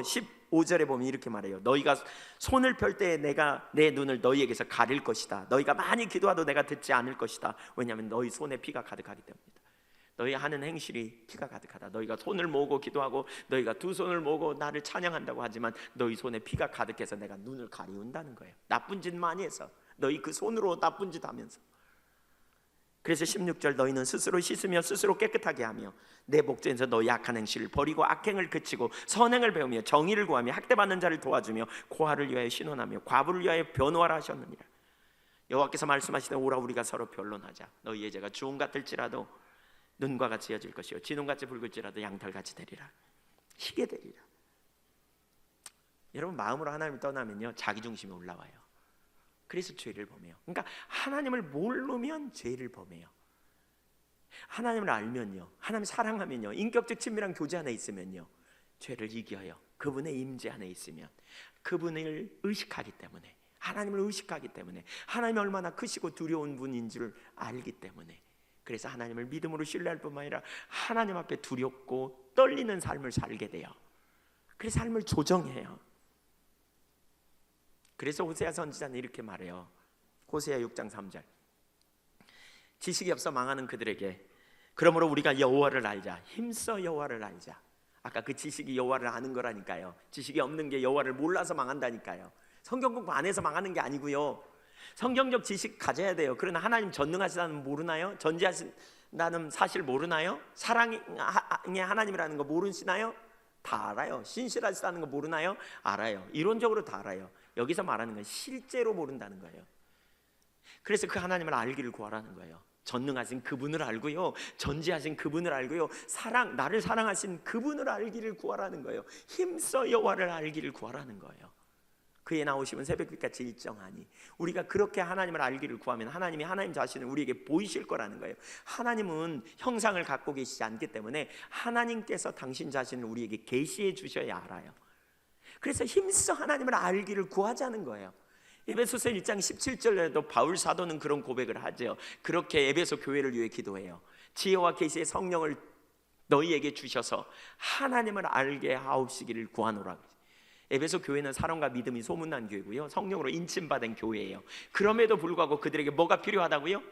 15절에 보면 이렇게 말해요. 너희가 손을 펼 때 내가 내 눈을 너희에게서 가릴 것이다. 너희가 많이 기도하도 내가 듣지 않을 것이다. 왜냐하면 너희 손에 피가 가득하기 때문이다. 너희 하는 행실이 피가 가득하다. 너희가 손을 모으고 기도하고 너희가 두 손을 모으고 나를 찬양한다고 하지만 너희 손에 피가 가득해서 내가 눈을 가리운다는 거예요. 나쁜 짓 많이 해서 너희 그 손으로 나쁜 짓 하면서. 그래서 16절 너희는 스스로 씻으며 스스로 깨끗하게 하며 내 목전에서 너희 악한 행실을 버리고 악행을 그치고 선행을 배우며 정의를 구하며 학대받는 자를 도와주며 고아를 위하여 신원하며 과부를 위하여 변호하라 하셨느니라. 여호와께서 말씀하시되 오라 우리가 서로 변론하자. 너희의 죄가 주홍 같을지라도 눈과 같이 여질 것이요 진홍같이 붉을지라도 양털같이 되리라. 희게 되리라. 여러분 마음으로 하나님을 떠나면요 자기중심이 올라와요. 그래서 죄를 범해요. 그러니까 하나님을 모르면 죄를 범해요. 하나님을 알면요, 하나님 사랑하면요, 인격적 친밀한 교제 안에 있으면요 죄를 이겨요. 그분의 임재 안에 있으면 그분을 의식하기 때문에, 하나님을 의식하기 때문에, 하나님이 얼마나 크시고 두려운 분인 줄 알기 때문에, 그래서 하나님을 믿음으로 신뢰할 뿐만 아니라 하나님 앞에 두렵고 떨리는 삶을 살게 돼요. 그래서 삶을 조정해요. 그래서 호세아 선지자는 이렇게 말해요. 호세아 6장 3절 지식이 없어 망하는 그들에게 그러므로 우리가 여호와를 알자. 힘써 여호와를 알자. 아까 그 지식이 여호와를 아는 거라니까요. 지식이 없는 게 여호와를 몰라서 망한다니까요. 성경 공부 안 해서 망하는 게 아니고요. 성경적 지식 가져야 돼요. 그러나 하나님 전능하시다는 모르나요? 나는 사실 모르나요? 사랑의 하나님이라는 거 모르시나요? 다 알아요. 신실하시다는 거 모르나요? 알아요. 이론적으로 다 알아요. 여기서 말하는 건 실제로 모른다는 거예요. 그래서 그 하나님을 알기를 구하라는 거예요. 전능하신 그분을 알고요, 전지하신 그분을 알고요, 나를 사랑하신 그분을 알기를 구하라는 거예요. 힘써 여호와를 알기를 구하라는 거예요. 그에 나오시면 새벽빛같이 일정하니, 우리가 그렇게 하나님을 알기를 구하면 하나님이 하나님 자신을 우리에게 보이실 거라는 거예요. 하나님은 형상을 갖고 계시지 않기 때문에 하나님께서 당신 자신을 우리에게 계시해 주셔야 알아요. 그래서 힘써 하나님을 알기를 구하자는 거예요. 에베소서 1장 17절에도 바울 사도는 그런 고백을 하죠. 그렇게 에베소 교회를 위해 기도해요. 지혜와 계시의 성령을 너희에게 주셔서 하나님을 알게 하옵시기를 구하노라. 에베소 교회는 사랑과 믿음이 소문난 교회고요, 성령으로 인침받은 교회예요. 그럼에도 불구하고 그들에게 뭐가 필요하다고요?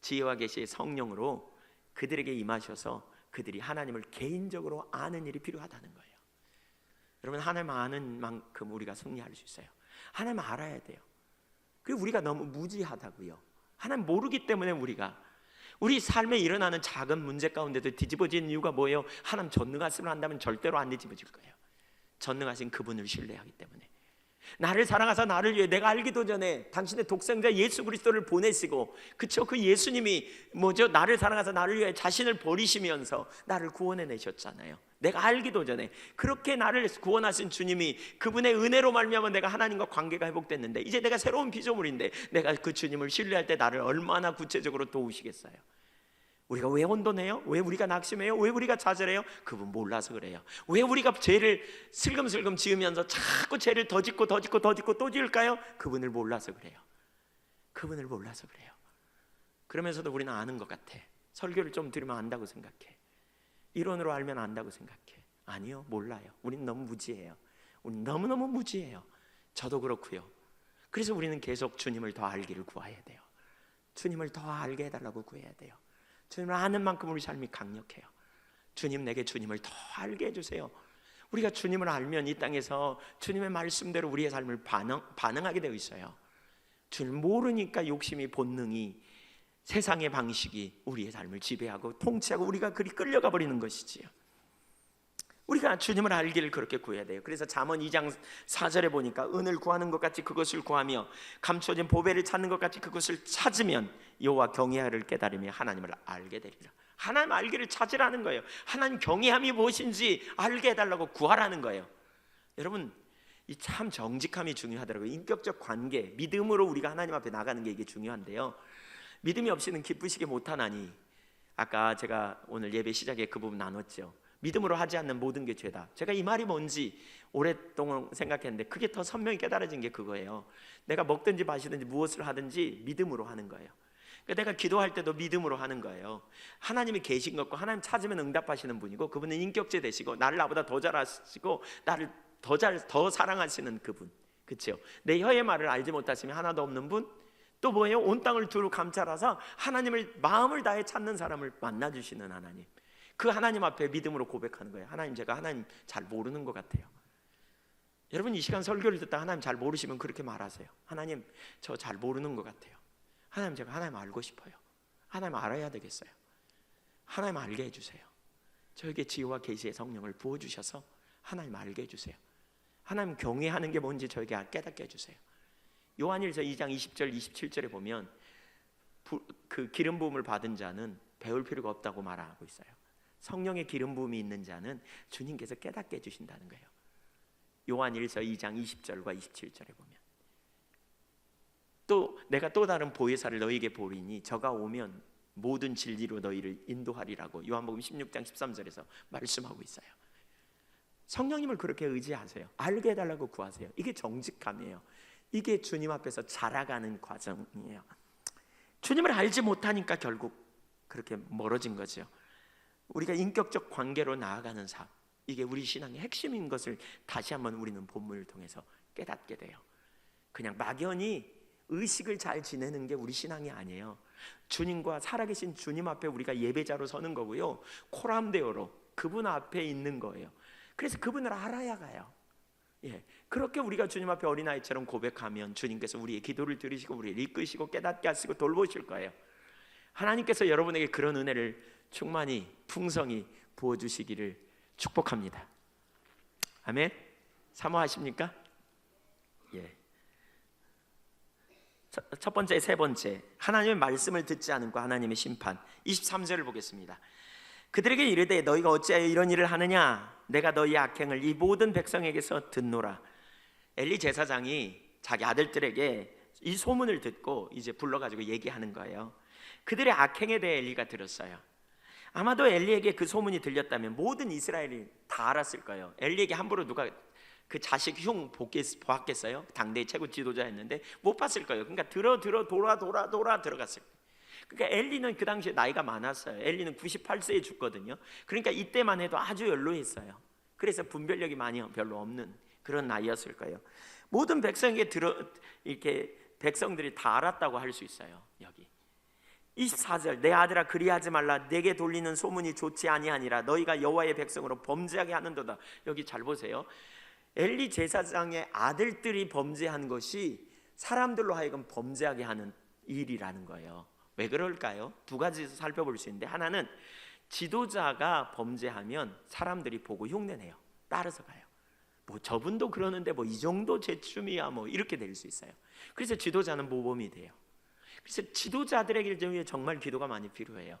지혜와 계시의 성령으로 그들에게 임하셔서 그들이 하나님을 개인적으로 아는 일이 필요하다는 거예요. 여러분, 하나님 아는 만큼 우리가 승리할 수 있어요. 하나님 알아야 돼요. 그리고 우리가 너무 무지하다고요. 하나님 모르기 때문에 우리 삶에 일어나는 작은 문제 가운데도 뒤집어지는 이유가 뭐예요? 하나님 전능하심을 한다면 절대로 안 뒤집어질 거예요. 전능하신 그분을 신뢰하기 때문에. 나를 사랑하사 나를 위해, 내가 알기도 전에 당신의 독생자 예수 그리스도를 보내시고, 그쵸, 그 예수님이 나를 사랑하사 나를 위해 자신을 버리시면서 나를 구원해 내셨잖아요. 내가 알기도 전에 그렇게 나를 구원하신 주님이, 그분의 은혜로 말미암아 내가 하나님과 관계가 회복됐는데, 이제 내가 새로운 피조물인데 내가 그 주님을 신뢰할 때 나를 얼마나 구체적으로 도우시겠어요? 우리가 왜 혼돈해요? 왜 우리가 낙심해요? 왜 우리가 좌절해요? 그분 몰라서 그래요. 왜 우리가 죄를 슬금슬금 지으면서 자꾸 죄를 더 짓고 또 지을까요? 그분을 몰라서 그래요. 그분을 몰라서 그래요. 그러면서도 우리는 아는 것 같아. 설교를 좀 들으면 안다고 생각해. 이론으로 알면 안다고 생각해. 아니요, 몰라요. 우리는 너무 무지해요. 우리는 너무너무 무지해요. 저도 그렇고요. 그래서 우리는 계속 주님을 더 알기를 구해야 돼요. 주님을 더 알게 해달라고 구해야 돼요. 주님을 아는 만큼 우리 삶이 강력해요. 주님, 내게 주님을 더 알게 해주세요. 우리가 주님을 알면 이 땅에서 주님의 말씀대로 우리의 삶을 반응하게 되어 있어요. 주님을 모르니까 욕심이, 본능이, 세상의 방식이 우리의 삶을 지배하고 통치하고 우리가 그리 끌려가 버리는 것이지요. 우리가 주님을 알기를 그렇게 구해야 돼요. 그래서 잠언 2장 4절에 보니까, 은을 구하는 것 같이 그것을 구하며 감춰진 보배를 찾는 것 같이 그것을 찾으면 여호와 경외를 깨달으며 하나님을 알게 되리라. 하나님 알기를 찾으라는 거예요. 하나님 경외함이 무엇인지 알게 해달라고 구하라는 거예요. 여러분, 이 참 정직함이 중요하더라고요. 인격적 관계, 믿음으로 우리가 하나님 앞에 나가는 게 이게 중요한데요, 믿음이 없이는 기쁘시게 못하나니, 아까 제가 오늘 예배 시작에 그 부분 나눴죠. 믿음으로 하지 않는 모든 게 죄다. 제가 이 말이 뭔지 오랫동안 생각했는데 그게 더 선명히 깨달아진 게 그거예요. 내가 먹든지 마시든지 무엇을 하든지 믿음으로 하는 거예요. 그러니까 내가 기도할 때도 믿음으로 하는 거예요. 하나님이 계신 것과 하나님 찾으면 응답하시는 분이고, 그분은 인격제 되시고 나를 나보다 더 잘하시고 나를 더 사랑하시는 그분, 그렇죠? 내 혀의 말을 알지 못하시면 하나도 없는 분, 또 뭐예요? 온 땅을 두루 감찰하사 하나님을 마음을 다해 찾는 사람을 만나주시는 하나님. 그 하나님 앞에 믿음으로 고백하는 거예요. 하나님, 제가 하나님 잘 모르는 것 같아요. 여러분, 이 시간 설교를 듣다 하나님 잘 모르시면 그렇게 말하세요. 하나님, 저 잘 모르는 것 같아요. 하나님, 제가 하나님 알고 싶어요. 하나님 알아야 되겠어요. 하나님 알게 해주세요. 저에게 지혜와 계시의 성령을 부어주셔서 하나님 알게 해주세요. 하나님 경외하는 게 뭔지 저에게 깨닫게 해주세요. 요한일서 2장 20절 27절에 보면 그 기름 부음을 받은 자는 배울 필요가 없다고 말하고 있어요. 성령의 기름 부음이 있는 자는 주님께서 깨닫게 해주신다는 거예요. 요한일서 2장 20절과 27절에 보면, 또 내가 또 다른 보혜사를 너희에게 보리니 저가 오면 모든 진리로 너희를 인도하리라고 요한복음 16장 13절에서 말씀하고 있어요. 성령님을 그렇게 의지하세요. 알게 해달라고 구하세요. 이게 정직함이에요. 이게 주님 앞에서 자라가는 과정이에요. 주님을 알지 못하니까 결국 그렇게 멀어진 거죠. 우리가 인격적 관계로 나아가는 삶, 이게 우리 신앙의 핵심인 것을 다시 한번 우리는 본문을 통해서 깨닫게 돼요. 그냥 막연히 의식을 잘 지내는 게 우리 신앙이 아니에요. 주님과 살아계신 주님 앞에 우리가 예배자로 서는 거고요, 코람데오로 그분 앞에 있는 거예요. 그래서 그분을 알아야 가요. 그렇게 우리가 주님 앞에 어린아이처럼 고백하면 주님께서 우리의 기도를 들으시고 우리를 이끄시고 깨닫게 하시고 돌보실 거예요. 하나님께서 여러분에게 그런 은혜를 충만히 풍성히 부어주시기를 축복합니다. 아멘. 사모하십니까? 예. 첫 번째, 세 번째, 하나님의 말씀을 듣지 않고 하나님의 심판. 23절을 보겠습니다. 그들에게 이르되 너희가 어찌하여 이런 일을 하느냐? 내가 너희 악행을 이 모든 백성에게서 듣노라. 엘리 제사장이 자기 아들들에게 이 소문을 듣고 이제 불러가지고 얘기하는 거예요. 그들의 악행에 대해 엘리가 들었어요. 아마도 엘리에게 그 소문이 들렸다면 모든 이스라엘이 다 알았을 거예요. 엘리에게 함부로 누가 그 자식 흉 보았겠어요? 당대의 최고 지도자였는데 못 봤을 거예요. 그러니까 돌아 들어갔을 거예요. 그러니까 엘리는 그 당시에 나이가 많았어요. 엘리는 98세에 죽거든요. 그러니까 이때만 해도 아주 연로했어요. 그래서 분별력이 많이 별로 없는 그런 나이였을 거예요. 모든 백성에게 이렇게 백성들이 다 알았다고 할 수 있어요. 여기 24절, 내 아들아 그리하지 말라. 내게 돌리는 소문이 좋지 아니하니라. 너희가 여호와의 백성으로 범죄하게 하는도다. 여기 잘 보세요. 엘리 제사장의 아들들이 범죄한 것이 사람들로 하여금 범죄하게 하는 일이라는 거예요. 왜 그럴까요? 두 가지에서 살펴볼 수 있는데, 하나는 지도자가 범죄하면 사람들이 보고 흉내내요. 따라서 가요. 뭐 저분도 그러는데 뭐 이 정도 죄춤이야 뭐 이렇게 될 수 있어요. 그래서 지도자는 모범이 돼요. 그래서 지도자들에게 정말 기도가 많이 필요해요.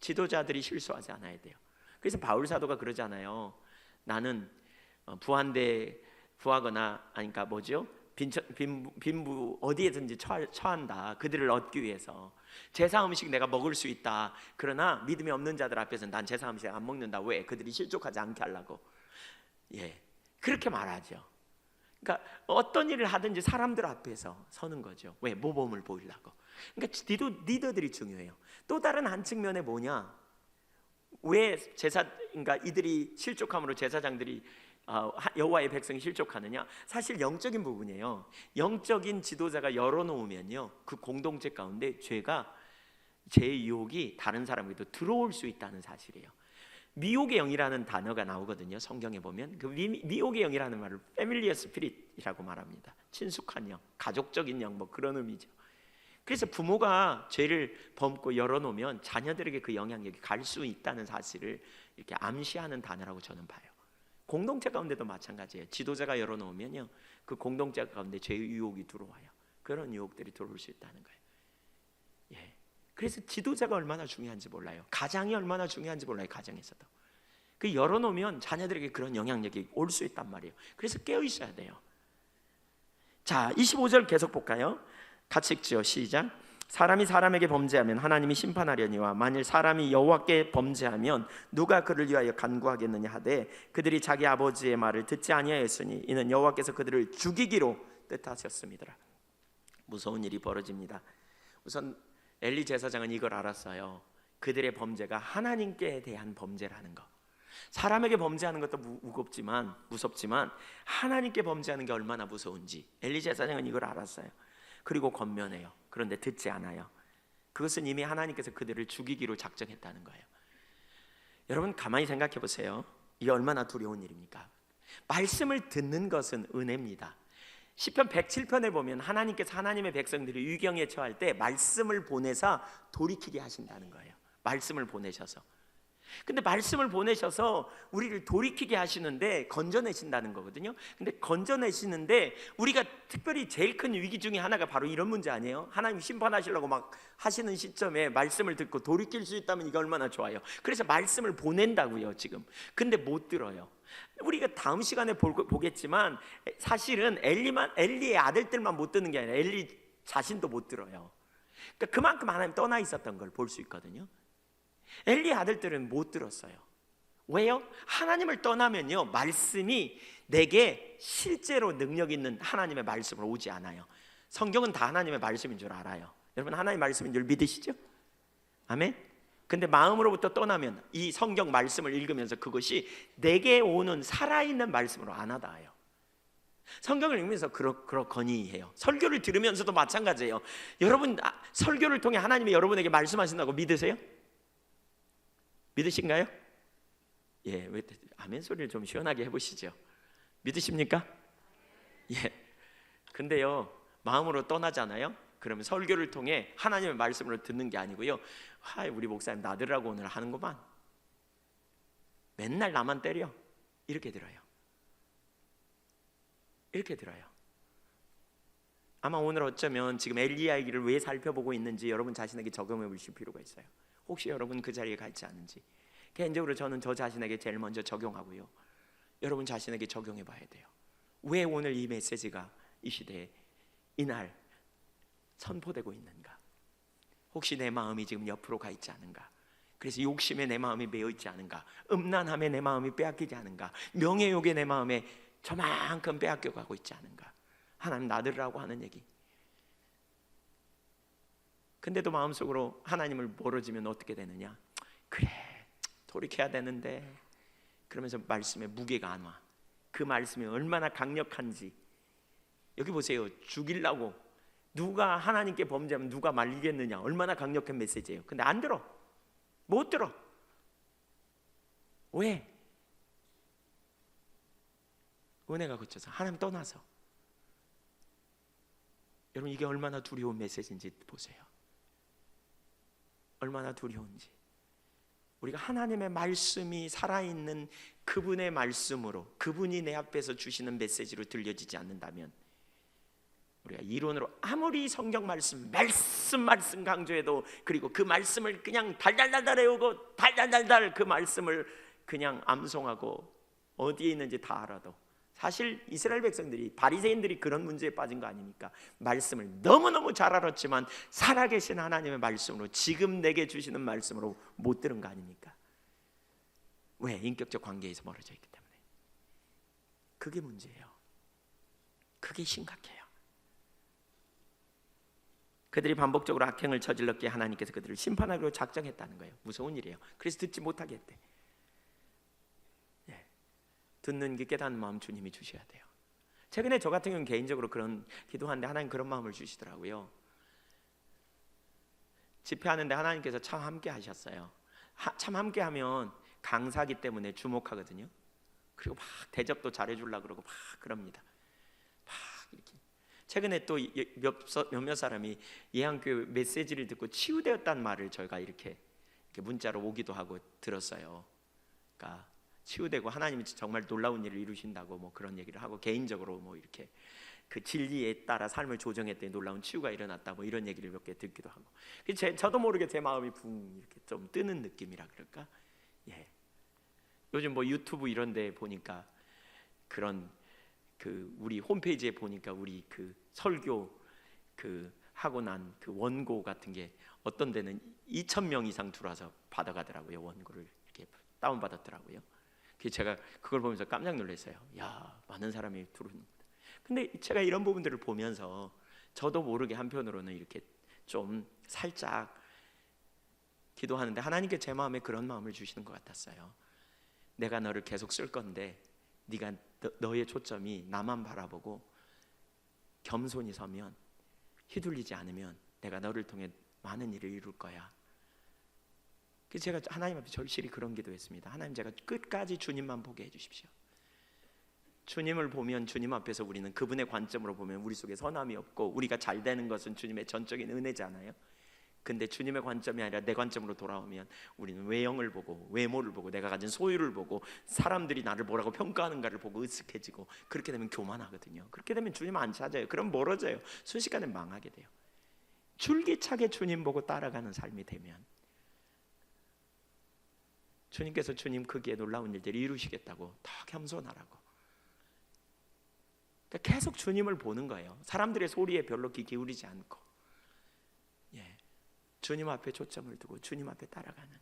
지도자들이 실수하지 않아야 돼요. 그래서 바울 사도가 그러잖아요. 나는 부하거나 아니까 뭐죠? 빈부 어디에든지 처한다. 그들을 얻기 위해서 제사 음식 내가 먹을 수 있다. 그러나 믿음이 없는 자들 앞에서는 난 제사 음식 안 먹는다. 왜? 그들이 실족하지 않게 하려고. 예, 그렇게 말하죠. 그러니까 어떤 일을 하든지 사람들 앞에서 서는 거죠. 왜? 모범을 보이려고. 그러니까 리더들이 중요해요. 또 다른 한 측면에 뭐냐? 왜 그러니까 이들이 실족함으로 제사장들이 여호와의 백성이 실족하느냐? 사실 영적인 부분이에요. 영적인 지도자가 열어놓으면요, 그 공동체 가운데 제 유혹이 다른 사람에게도 들어올 수 있다는 사실이에요. 미혹의 영이라는 단어가 나오거든요. 성경에 보면 그 미혹의 영이라는 말을 패밀리어 스피릿이라고 말합니다. 친숙한 영, 가족적인 영, 뭐 그런 의미죠. 그래서 부모가 죄를 범고 열어놓으면 자녀들에게 그 영향력이 갈 수 있다는 사실을 이렇게 암시하는 단어라고 저는 봐요. 공동체 가운데도 마찬가지예요. 지도자가 열어놓으면요, 그 공동체 가운데 죄의 유혹이 들어와요. 그런 유혹들이 들어올 수 있다는 거예요. 예. 그래서 지도자가 얼마나 중요한지 몰라요. 가장이 얼마나 중요한지 몰라요. 가정에서도 그 열어놓으면 자녀들에게 그런 영향력이 올 수 있단 말이에요. 그래서 깨어 있어야 돼요. 자, 25절 계속 볼까요? 같이 읽죠. 시작. 사람이 사람에게 범죄하면 하나님이 심판하려니와 만일 사람이 여호와께 범죄하면 누가 그를 위하여 간구하겠느냐 하되 그들이 자기 아버지의 말을 듣지 아니하였으니 이는 여호와께서 그들을 죽이기로 뜻하셨습니다. 무서운 일이 벌어집니다. 우선 엘리 제사장은 이걸 알았어요. 그들의 범죄가 하나님께 대한 범죄라는 거. 사람에게 범죄하는 것도 무섭지만 하나님께 범죄하는 게 얼마나 무서운지 엘리 제사장은 이걸 알았어요. 그리고 권면해요. 그런데 듣지 않아요. 그것은 이미 하나님께서 그들을 죽이기로 작정했다는 거예요. 여러분 가만히 생각해 보세요. 이게 얼마나 두려운 일입니까? 말씀을 듣는 것은 은혜입니다. 시편 107편에 보면 하나님께서 하나님의 백성들이 위경에 처할 때 말씀을 보내사 돌이키게 하신다는 거예요. 말씀을 보내셔서. 근데 말씀을 보내셔서 우리를 돌이키게 하시는데 건져내신다는 거거든요. 근데 건져내시는데 우리가 특별히 제일 큰 위기 중에 하나가 바로 이런 문제 아니에요? 하나님 심판하시려고 막 하시는 시점에 말씀을 듣고 돌이킬 수 있다면 이게 얼마나 좋아요. 그래서 말씀을 보낸다고요 지금. 근데 못 들어요. 우리가 다음 시간에 보겠지만 사실은 엘리의 아들들만 못 듣는 게 아니라 엘리 자신도 못 들어요. 그러니까 그만큼 하나님 떠나 있었던 걸 볼 수 있거든요. 엘리의 아들들은 못 들었어요. 왜요? 하나님을 떠나면요, 말씀이 내게 실제로 능력 있는 하나님의 말씀으로 오지 않아요. 성경은 다 하나님의 말씀인 줄 알아요. 여러분 하나님의 말씀인 줄 믿으시죠? 아멘? 근데 마음으로부터 떠나면 이 성경 말씀을 읽으면서 그것이 내게 오는 살아있는 말씀으로 안 와닿아요. 성경을 읽으면서 그러거니 해요. 설교를 들으면서도 마찬가지예요. 여러분 설교를 통해 하나님이 여러분에게 말씀하신다고 믿으세요? 믿으신가요? 예, 아멘 소리를 좀 시원하게 해보시죠. 믿으십니까? 예. 근데요, 마음으로 떠나잖아요. 그러면 설교를 통해 하나님의 말씀으로 듣는 게 아니고요, 우리 목사님 나들라고 오늘 하는구만, 맨날 나만 때려, 이렇게 들어요. 이렇게 들어요. 아마 오늘 어쩌면 지금 엘리야 얘기를 왜 살펴보고 있는지 여러분 자신에게 적용해 보실 필요가 있어요. 혹시 여러분 그 자리에 가 있지 않은지. 개인적으로 저는 저 자신에게 제일 먼저 적용하고요, 여러분 자신에게 적용해 봐야 돼요. 왜 오늘 이 메시지가 이 시대에 이날 선포되고 있는가? 혹시 내 마음이 지금 옆으로 가 있지 않은가? 그래서 욕심에 내 마음이 매여 있지 않은가? 음란함에 내 마음이 빼앗기지 않은가? 명예욕에 내 마음에 저만큼 빼앗겨 가고 있지 않은가? 하나님 나들으라고 하는 얘기. 근데도 마음속으로 하나님을 멀어지면 어떻게 되느냐? 그래, 돌이켜야 되는데, 그러면서 말씀에 무게가 안 와. 그 말씀이 얼마나 강력한지. 여기 보세요. 죽이려고 누가 하나님께 범죄하면 누가 말리겠느냐, 얼마나 강력한 메시지예요. 근데 안 들어, 못 들어. 왜? 은혜가 그쳐서, 하나님 떠나서. 여러분, 이게 얼마나 두려운 메시지인지 보세요. 얼마나 두려운지. 우리가 하나님의 말씀이 살아있는 그분의 말씀으로, 그분이 내 앞에서 주시는 메시지로 들려지지 않는다면, 우리가 이론으로 아무리 성경 말씀 강조해도, 그리고 그 말씀을 그냥 달달달달 외우고 달달달달 그 말씀을 그냥 암송하고 어디에 있는지 다 알아도, 사실 이스라엘 백성들이, 바리새인들이 그런 문제에 빠진 거 아닙니까? 말씀을 너무너무 잘 알았지만 살아계신 하나님의 말씀으로, 지금 내게 주시는 말씀으로 못 들은 거 아닙니까? 왜? 인격적 관계에서 멀어져 있기 때문에. 그게 문제예요. 그게 심각해요. 그들이 반복적으로 악행을 저질렀기에 하나님께서 그들을 심판하기로 작정했다는 거예요. 무서운 일이에요. 그래서 듣지 못하게 했대. 듣는 게 깨닫는 마음 주님이 주셔야 돼요. 최근에 저 같은 경우는 개인적으로 그런 기도하는데 하나님 그런 마음을 주시더라고요. 집회하는데 하나님께서 참 함께 하셨어요. 참 함께 하면 강사기 때문에 주목하거든요. 그리고 막 대접도 잘해주려고 그러고 막 그럽니다. 막 이렇게. 최근에 또 몇몇 사람이 예한교회 메시지를 듣고 치유되었다는 말을 저희가 이렇게 문자로 오기도 하고 들었어요. 그러니까 치유되고 하나님이 정말 놀라운 일을 이루신다고 뭐 그런 얘기를 하고, 개인적으로 뭐 이렇게 그 진리에 따라 삶을 조정했더니 놀라운 치유가 일어났다, 뭐 이런 얘기를 몇 개 듣기도 하고. 저도 모르게 제 마음이 붕 이렇게 좀 뜨는 느낌이라 그럴까? 예. 요즘 뭐 유튜브 이런 데 보니까 그런 그 우리 홈페이지에 보니까 우리 그 설교 그 하고 난 그 원고 같은 게 어떤 데는 2,000명 이상 들어와서 받아가더라고요. 원고를 이렇게 다운 받았더라고요. 제가 그걸 보면서 깜짝 놀랐어요. 야, 많은 사람이 들어오는. 근데 제가 이런 부분들을 보면서 저도 모르게 한편으로는 이렇게 좀 살짝 기도하는데, 하나님께 제 마음에 그런 마음을 주시는 것 같았어요. 내가 너를 계속 쓸 건데 네가 너의 초점이 나만 바라보고 겸손히 서면, 휘둘리지 않으면 내가 너를 통해 많은 일을 이룰 거야. 그래서 제가 하나님 앞에 절실히 그런 기도했습니다. 하나님, 제가 끝까지 주님만 보게 해주십시오. 주님을 보면, 주님 앞에서 우리는 그분의 관점으로 보면 우리 속에 선함이 없고, 우리가 잘 되는 것은 주님의 전적인 은혜잖아요. 근데 주님의 관점이 아니라 내 관점으로 돌아오면 우리는 외형을 보고, 외모를 보고, 내가 가진 소유를 보고, 사람들이 나를 뭐라고 평가하는가를 보고 으쓱해지고, 그렇게 되면 교만하거든요. 그렇게 되면 주님 안 찾아요. 그럼 멀어져요. 순식간에 망하게 돼요. 줄기차게 주님 보고 따라가는 삶이 되면 주님께서 주님 크기에 놀라운 일들을 이루시겠다고, 더 겸손하라고. 그러니까 계속 주님을 보는 거예요. 사람들의 소리에 별로 귀 기울이지 않고, 주님 앞에 초점을 두고 주님 앞에 따라가는.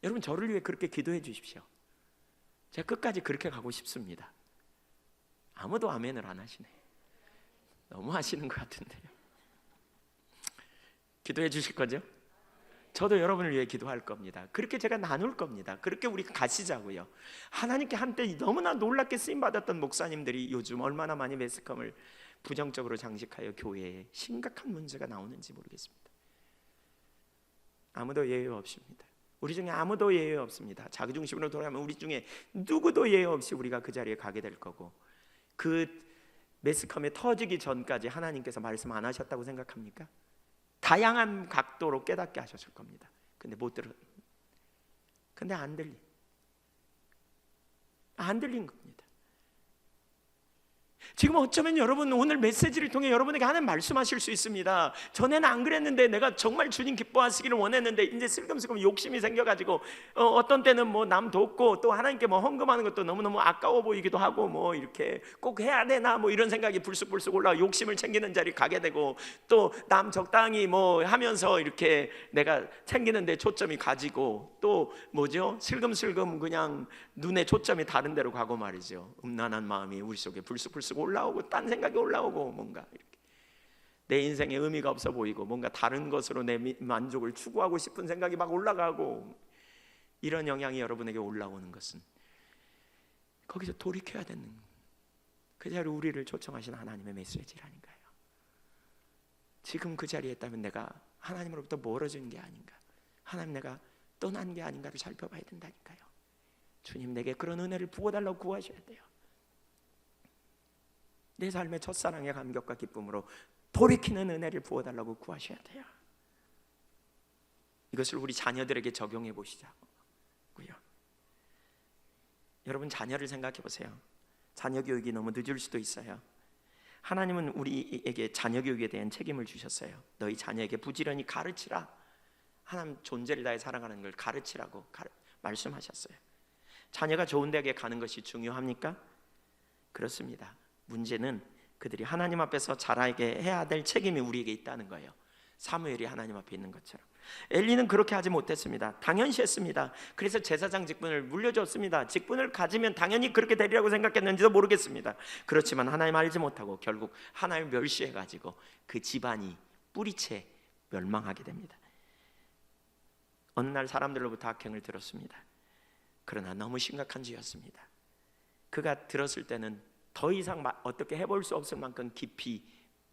여러분, 저를 위해 그렇게 기도해 주십시오. 제가 끝까지 그렇게 가고 싶습니다. 아무도 아멘을 안 하시네. 너무 하시는 것 같은데요. 기도해 주실 거죠? 저도 여러분을 위해 기도할 겁니다. 그렇게 제가 나눌 겁니다. 그렇게 우리 가시자고요. 하나님께 한때 너무나 놀랍게 쓰임받았던 목사님들이 요즘 얼마나 많이 매스컴을 부정적으로 장식하여 교회에 심각한 문제가 나오는지 모르겠습니다. 아무도 예외 없습니다. 우리 중에 아무도 예외 없습니다. 자기중심으로 돌아가면 우리 중에 누구도 예외 없이 우리가 그 자리에 가게 될 거고, 그 매스컴에 터지기 전까지 하나님께서 말씀 안 하셨다고 생각합니까? 다양한 각도로 깨닫게 하셨을 겁니다. 근데 못 들어. 근데 안 들린 겁니다. 지금 어쩌면 여러분 오늘 메시지를 통해 여러분에게 하나님 말씀하실 수 있습니다. 전에는 안 그랬는데 내가 정말 주님 기뻐하시기를 원했는데 이제 슬금슬금 욕심이 생겨가지고 어떤 때는 뭐 남 돕고 또 하나님께 뭐 헌금하는 것도 너무너무 아까워 보이기도 하고 뭐 이렇게 꼭 해야 되나 뭐 이런 생각이 불쑥불쑥 올라와 욕심을 챙기는 자리 가게 되고 또 남 적당히 뭐 하면서 이렇게 내가 챙기는데 초점이 가지고 또 뭐죠? 슬금슬금 그냥 눈에 초점이 다른 데로 가고 말이죠. 음란한 마음이 우리 속에 불쑥불쑥 올라오고 딴 생각이 올라오고 뭔가 이렇게 내 인생에 의미가 없어 보이고 뭔가 다른 것으로 내 만족을 추구하고 싶은 생각이 막 올라가고 이런 영향이 여러분에게 올라오는 것은 거기서 돌이켜야 되는 그 자리에 우리를 초청하시는 하나님의 메시지라니까요. 지금 그 자리에 있다면 내가 하나님으로부터 멀어진 게 아닌가, 하나님 내가 떠난 게 아닌가를 살펴봐야 된다니까요. 주님 내게 그런 은혜를 부어달라고 구하셔야 돼요. 내 삶의 첫사랑의 감격과 기쁨으로 돌이키는 은혜를 부어달라고 구하셔야 돼요. 이것을 우리 자녀들에게 적용해 보시자고요. 여러분 자녀를 생각해 보세요. 자녀 교육이 너무 늦을 수도 있어요. 하나님은 우리에게 자녀 교육에 대한 책임을 주셨어요. 너희 자녀에게 부지런히 가르치라. 하나님 존재를 다해 살아가는 걸 가르치라고 말씀하셨어요. 자녀가 좋은 대학에 가는 것이 중요합니까? 그렇습니다. 문제는 그들이 하나님 앞에서 자라게 해야 될 책임이 우리에게 있다는 거예요. 사무엘이 하나님 앞에 있는 것처럼. 엘리는 그렇게 하지 못했습니다. 당연시했습니다. 그래서 제사장 직분을 물려줬습니다. 직분을 가지면 당연히 그렇게 되리라고 생각했는지도 모르겠습니다. 그렇지만 하나님 알지 못하고 결국 하나님을 멸시해가지고 그 집안이 뿌리채 멸망하게 됩니다. 어느 날 사람들로부터 악행을 들었습니다. 그러나 너무 심각한 죄였습니다. 그가 들었을 때는 더 이상 어떻게 해볼 수 없을 만큼 깊이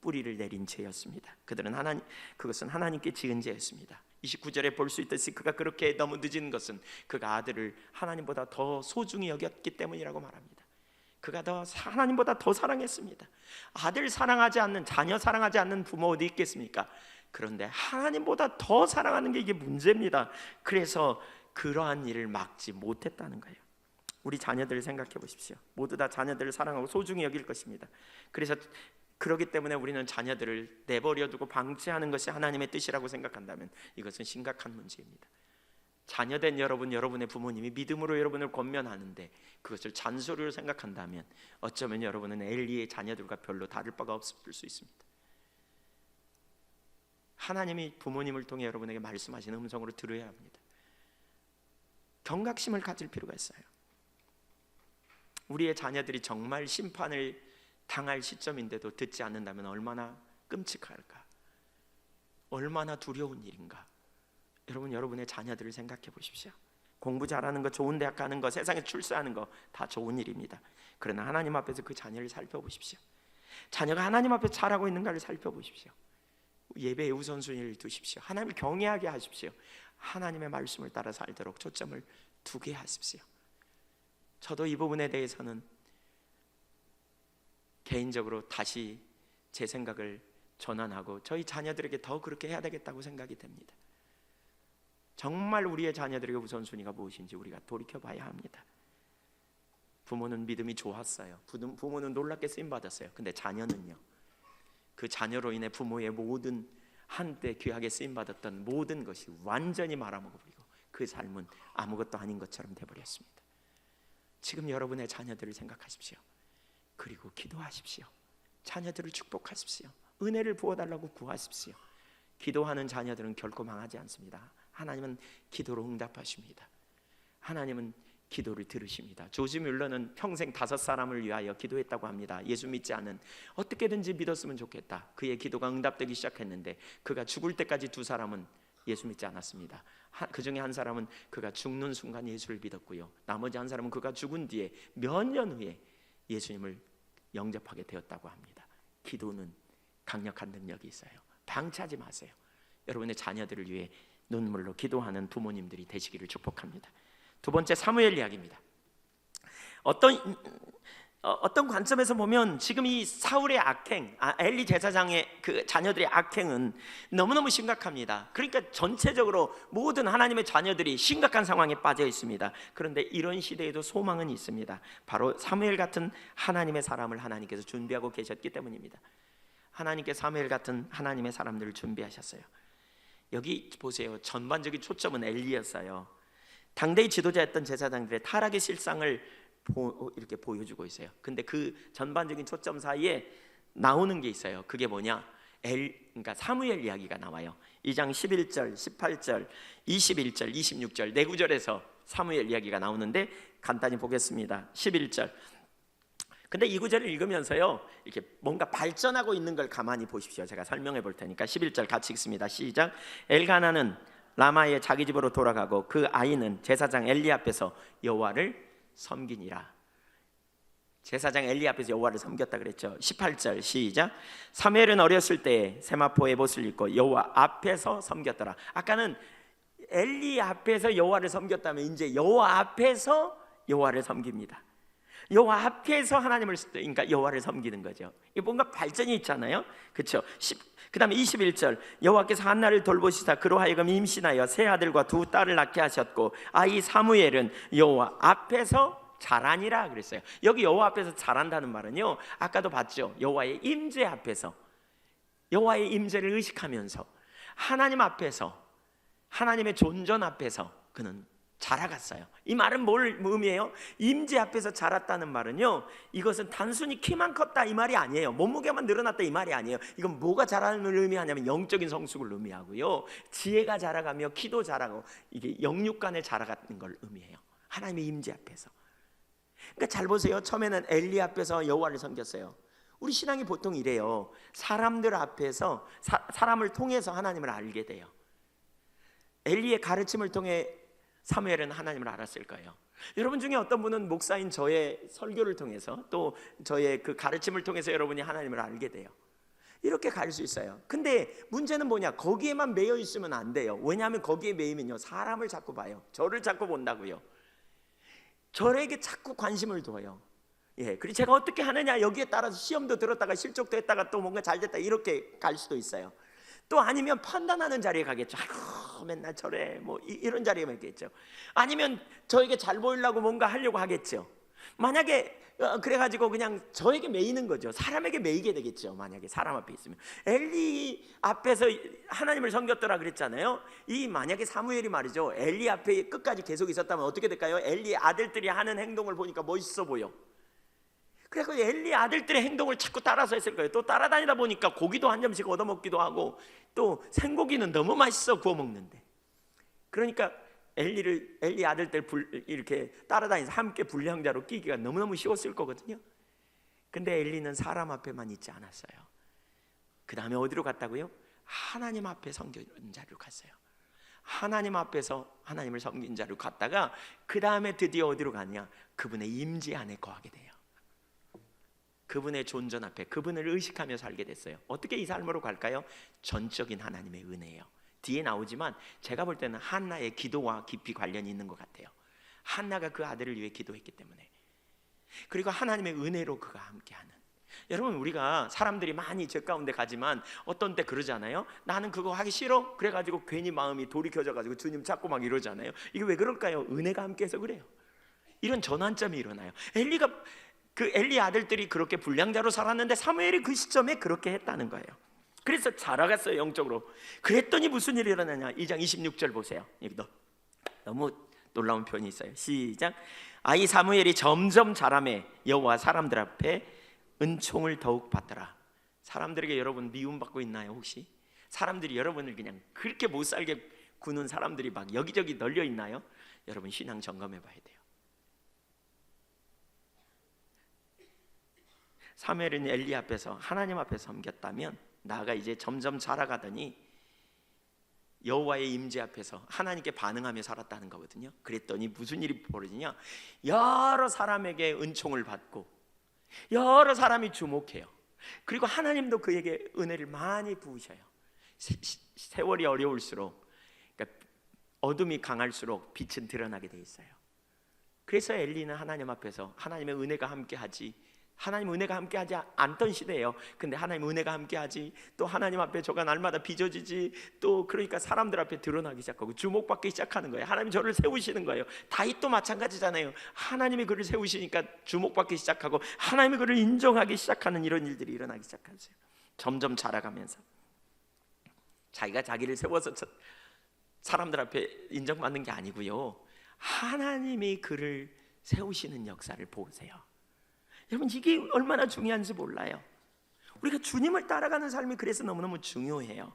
뿌리를 내린 죄였습니다. 그것은 하나님께 지은 죄였습니다. 29절에 볼 수 있듯이 그가 그렇게 너무 늦은 것은 그가 아들을 하나님보다 더 소중히 여겼기 때문이라고 말합니다. 그가 하나님보다 더 사랑했습니다. 아들 사랑하지 않는, 자녀 사랑하지 않는 부모 어디 있겠습니까? 그런데 하나님보다 더 사랑하는 게 이게 문제입니다. 그래서 그러한 일을 막지 못했다는 거예요. 우리 자녀들을 생각해 보십시오. 모두 다 자녀들을 사랑하고 소중히 여길 것입니다. 그래서 그렇기 때문에 우리는 자녀들을 내버려두고 방치하는 것이 하나님의 뜻이라고 생각한다면 이것은 심각한 문제입니다. 자녀된 여러분의 부모님이 믿음으로 여러분을 권면하는데 그것을 잔소리로 생각한다면 어쩌면 여러분은 엘리의 자녀들과 별로 다를 바가 없을 수 있습니다. 하나님이 부모님을 통해 여러분에게 말씀하시는 음성으로 들어야 합니다. 경각심을 가질 필요가 있어요. 우리의 자녀들이 정말 심판을 당할 시점인데도 듣지 않는다면 얼마나 끔찍할까, 얼마나 두려운 일인가. 여러분, 여러분의 자녀들을 생각해 보십시오. 공부 잘하는 거, 좋은 대학 가는 거, 세상에 출세하는 거 다 좋은 일입니다. 그러나 하나님 앞에서 그 자녀를 살펴보십시오. 자녀가 하나님 앞에 잘하고 있는가를 살펴보십시오. 예배의 우선순위를 두십시오. 하나님을 경외하게 하십시오. 하나님의 말씀을 따라 살도록 초점을 두게 하십시오. 저도 이 부분에 대해서는 개인적으로 다시 제 생각을 전환하고 저희 자녀들에게 더 그렇게 해야 되겠다고 생각이 됩니다. 정말 우리의 자녀들에게 우선순위가 무엇인지 우리가 돌이켜봐야 합니다. 부모는 믿음이 좋았어요. 부모는 놀랍게 쓰임받았어요. 근데 자녀는요, 그 자녀로 인해 부모의 모든 한때 귀하게 쓰임받았던 모든 것이 완전히 말아먹어버리고 그 삶은 아무것도 아닌 것처럼 되어버렸습니다. 지금 여러분의 자녀들을 생각하십시오. 그리고 기도하십시오. 자녀들을 축복하십시오. 은혜를 부어달라고 구하십시오. 기도하는 자녀들은 결코 망하지 않습니다. 하나님은 기도로 응답하십니다. 하나님은 기도를 들으십니다. 조지 뮬러는 평생 5사람을 위하여 기도했다고 합니다. 예수 믿지 않은, 어떻게든지 믿었으면 좋겠다. 그의 기도가 응답되기 시작했는데 그가 죽을 때까지 2사람은 예수 믿지 않았습니다. 그 중에 한 사람은 그가 죽는 순간 예수를 믿었고요, 나머지 한 사람은 그가 죽은 뒤에 몇 년 후에 예수님을 영접하게 되었다고 합니다. 기도는 강력한 능력이 있어요. 방치하지 마세요. 여러분의 자녀들을 위해 눈물로 기도하는 부모님들이 되시기를 축복합니다. 두 번째, 사무엘 이야기입니다. 어떤 어떤 관점에서 보면 지금 이 사울의 악행, 엘리 제사장의 그 자녀들의 악행은 너무너무 심각합니다. 그러니까 전체적으로 모든 하나님의 자녀들이 심각한 상황에 빠져 있습니다. 그런데 이런 시대에도 소망은 있습니다. 바로 사무엘 같은 하나님의 사람을 하나님께서 준비하고 계셨기 때문입니다. 하나님께 사무엘 같은 하나님의 사람들을 준비하셨어요. 여기 보세요. 전반적인 초점은 엘리였어요. 당대의 지도자였던 제사장들의 타락의 실상을 이렇게 보여주고 있어요. 근데 그 전반적인 초점 사이에 나오는 게 있어요. 그게 뭐냐? 그러니까 사무엘 이야기가 나와요. 2장 11절, 18절, 21절, 26절 네 구절에서 사무엘 이야기가 나오는데 간단히 보겠습니다. 11절. 근데 이 구절을 읽으면서요, 이렇게 뭔가 발전하고 있는 걸 가만히 보십시오. 제가 설명해 볼 테니까 11절 같이 읽습니다. 시작. 엘가나는 라마의 자기 집으로 돌아가고 그 아이는 제사장 엘리 앞에서 여호와를 섬기니라. 제사장 엘리 앞에서 여호와를 섬겼다 그랬죠. 18절 시작. 사무엘은 어렸을 때에 세마포의 옷을 입고 여호와 앞에서 섬겼더라. 아까는 엘리 앞에서 여호와를 섬겼다면 이제 여호와 앞에서 여호와를 섬깁니다. 여호와 앞에서 하나님을, 그러니까 여호와를 섬기는 거죠. 이게 뭔가 발전이 있잖아요, 그렇죠? 그 다음에 21절. 여호와께서 한나를 돌보시사 그로 하여금 임신하여 세 아들과 두 딸을 낳게 하셨고 아이 사무엘은 여호와 앞에서 자라니라 그랬어요. 여기 여호와 앞에서 자란다는 말은요, 아까도 봤죠. 여호와의 임재 앞에서, 여호와의 임재를 의식하면서 하나님 앞에서, 하나님의 존전 앞에서 그는 자라갔어요. 이 말은 뭘 의미해요? 임재 앞에서 자랐다는 말은요, 이것은 단순히 키만 컸다 이 말이 아니에요. 몸무게만 늘어났다 이 말이 아니에요. 이건 뭐가 자라는 걸 의미하냐면 영적인 성숙을 의미하고요, 지혜가 자라가며 키도 자라고, 이게 영육간에 자라가는 걸 의미해요. 하나님의 임재 앞에서. 그러니까 잘 보세요. 처음에는 엘리 앞에서 여호와를 섬겼어요. 우리 신앙이 보통 이래요. 사람들 앞에서, 사람을 통해서 하나님을 알게 돼요. 엘리의 가르침을 통해 사무엘은 하나님을 알았을 거예요. 여러분 중에 어떤 분은 목사인 저의 설교를 통해서, 또 저의 그 가르침을 통해서 여러분이 하나님을 알게 돼요. 이렇게 갈 수 있어요. 근데 문제는 뭐냐? 거기에만 매여 있으면 안 돼요. 왜냐하면 거기에 매이면요, 사람을 자꾸 봐요. 저를 자꾸 본다고요. 저에게 자꾸 관심을 둬요. 그리고 제가 어떻게 하느냐, 여기에 따라서 시험도 들었다가 실족도 했다가 또 뭔가 잘 됐다 이렇게 갈 수도 있어요. 또 아니면 판단하는 자리에 가겠죠. 아이고 맨날 저래, 뭐 이런 자리에 가겠죠. 아니면 저에게 잘 보이려고 뭔가 하려고 하겠죠. 만약에 그래가지고 그냥 저에게 매이는 거죠. 사람에게 매이게 되겠죠. 만약에 사람 앞에 있으면. 엘리 앞에서 하나님을 섬겼더라 그랬잖아요. 이 만약에 사무엘이 말이죠, 엘리 앞에 끝까지 계속 있었다면 어떻게 될까요? 엘리 아들들이 하는 행동을 보니까 멋있어 보여. 그래서 엘리 아들들의 행동을 자꾸 따라서 했을 거예요. 또 따라다니다 보니까 고기도 한 점씩 얻어먹기도 하고, 또 생고기는 너무 맛있어 구워 먹는데, 그러니까 엘리 아들들 이렇게 따라다니면서 함께 불량자로 끼기가 너무너무 쉬웠을 거거든요. 근데 엘리는 사람 앞에만 있지 않았어요. 그 다음에 어디로 갔다고요? 하나님 앞에 섬기는 자리로 갔어요. 하나님 앞에서 하나님을 섬긴 자리로 갔다가 그 다음에 드디어 어디로 갔냐? 그분의 임재 안에 거하게 돼요. 그분의 존전 앞에 그분을 의식하며 살게 됐어요. 어떻게 이 삶으로 갈까요? 전적인 하나님의 은혜예요. 뒤에 나오지만 제가 볼 때는 한나의 기도와 깊이 관련이 있는 것 같아요. 한나가 그 아들을 위해 기도했기 때문에, 그리고 하나님의 은혜로 그가 함께하는. 여러분, 우리가 사람들이 많이 제 가운데 가지만 어떤 때 그러잖아요. 나는 그거 하기 싫어. 그래가지고 괜히 마음이 돌이 켜져가지고 주님 찾고 막 이러잖아요. 이게 왜 그럴까요? 은혜가 함께해서 그래요. 이런 전환점이 일어나요. 엘리 아들들이 그렇게 불량자로 살았는데 사무엘이 그 시점에 그렇게 했다는 거예요. 그래서 자라갔어요, 영적으로. 그랬더니 무슨 일이 일어나냐? 2장 26절 보세요. 너무 놀라운 표현이 있어요. 시작. 아이 사무엘이 점점 자라매 여호와 사람들 앞에 은총을 더욱 받더라. 사람들에게 여러분 미움받고 있나요 혹시? 사람들이 여러분을 그냥 그렇게 못살게 구는 사람들이 막 여기저기 널려 있나요? 여러분 신앙 점검해 봐야 돼요. 사무엘은 엘리 앞에서 하나님 앞에 섬겼다면, 나아가 이제 점점 자라가더니 여호와의 임재 앞에서 하나님께 반응하며 살았다는 거거든요. 그랬더니 무슨 일이 벌어지냐? 여러 사람에게 은총을 받고 여러 사람이 주목해요. 그리고 하나님도 그에게 은혜를 많이 부으셔요. 세월이 어려울수록, 그러니까 어둠이 강할수록 빛은 드러나게 돼 있어요. 그래서 엘리는 하나님 앞에서 하나님의 은혜가 함께하지 하나님 은혜가 함께하지 않던 시대예요. 근데 하나님 은혜가 함께하지, 또 하나님 앞에 저가 날마다 빚어지지, 또 그러니까 사람들 앞에 드러나기 시작하고 주목받기 시작하는 거예요. 하나님 저를 세우시는 거예요. 다윗도 마찬가지잖아요. 하나님이 그를 세우시니까 주목받기 시작하고 하나님이 그를 인정하기 시작하는 이런 일들이 일어나기 시작하세요. 점점 자라가면서 자기가 자기를 세워서 사람들 앞에 인정받는 게 아니고요, 하나님이 그를 세우시는 역사를 보세요. 여러분, 이게 얼마나 중요한지 몰라요. 우리가 주님을 따라가는 삶이 그래서 너무너무 중요해요.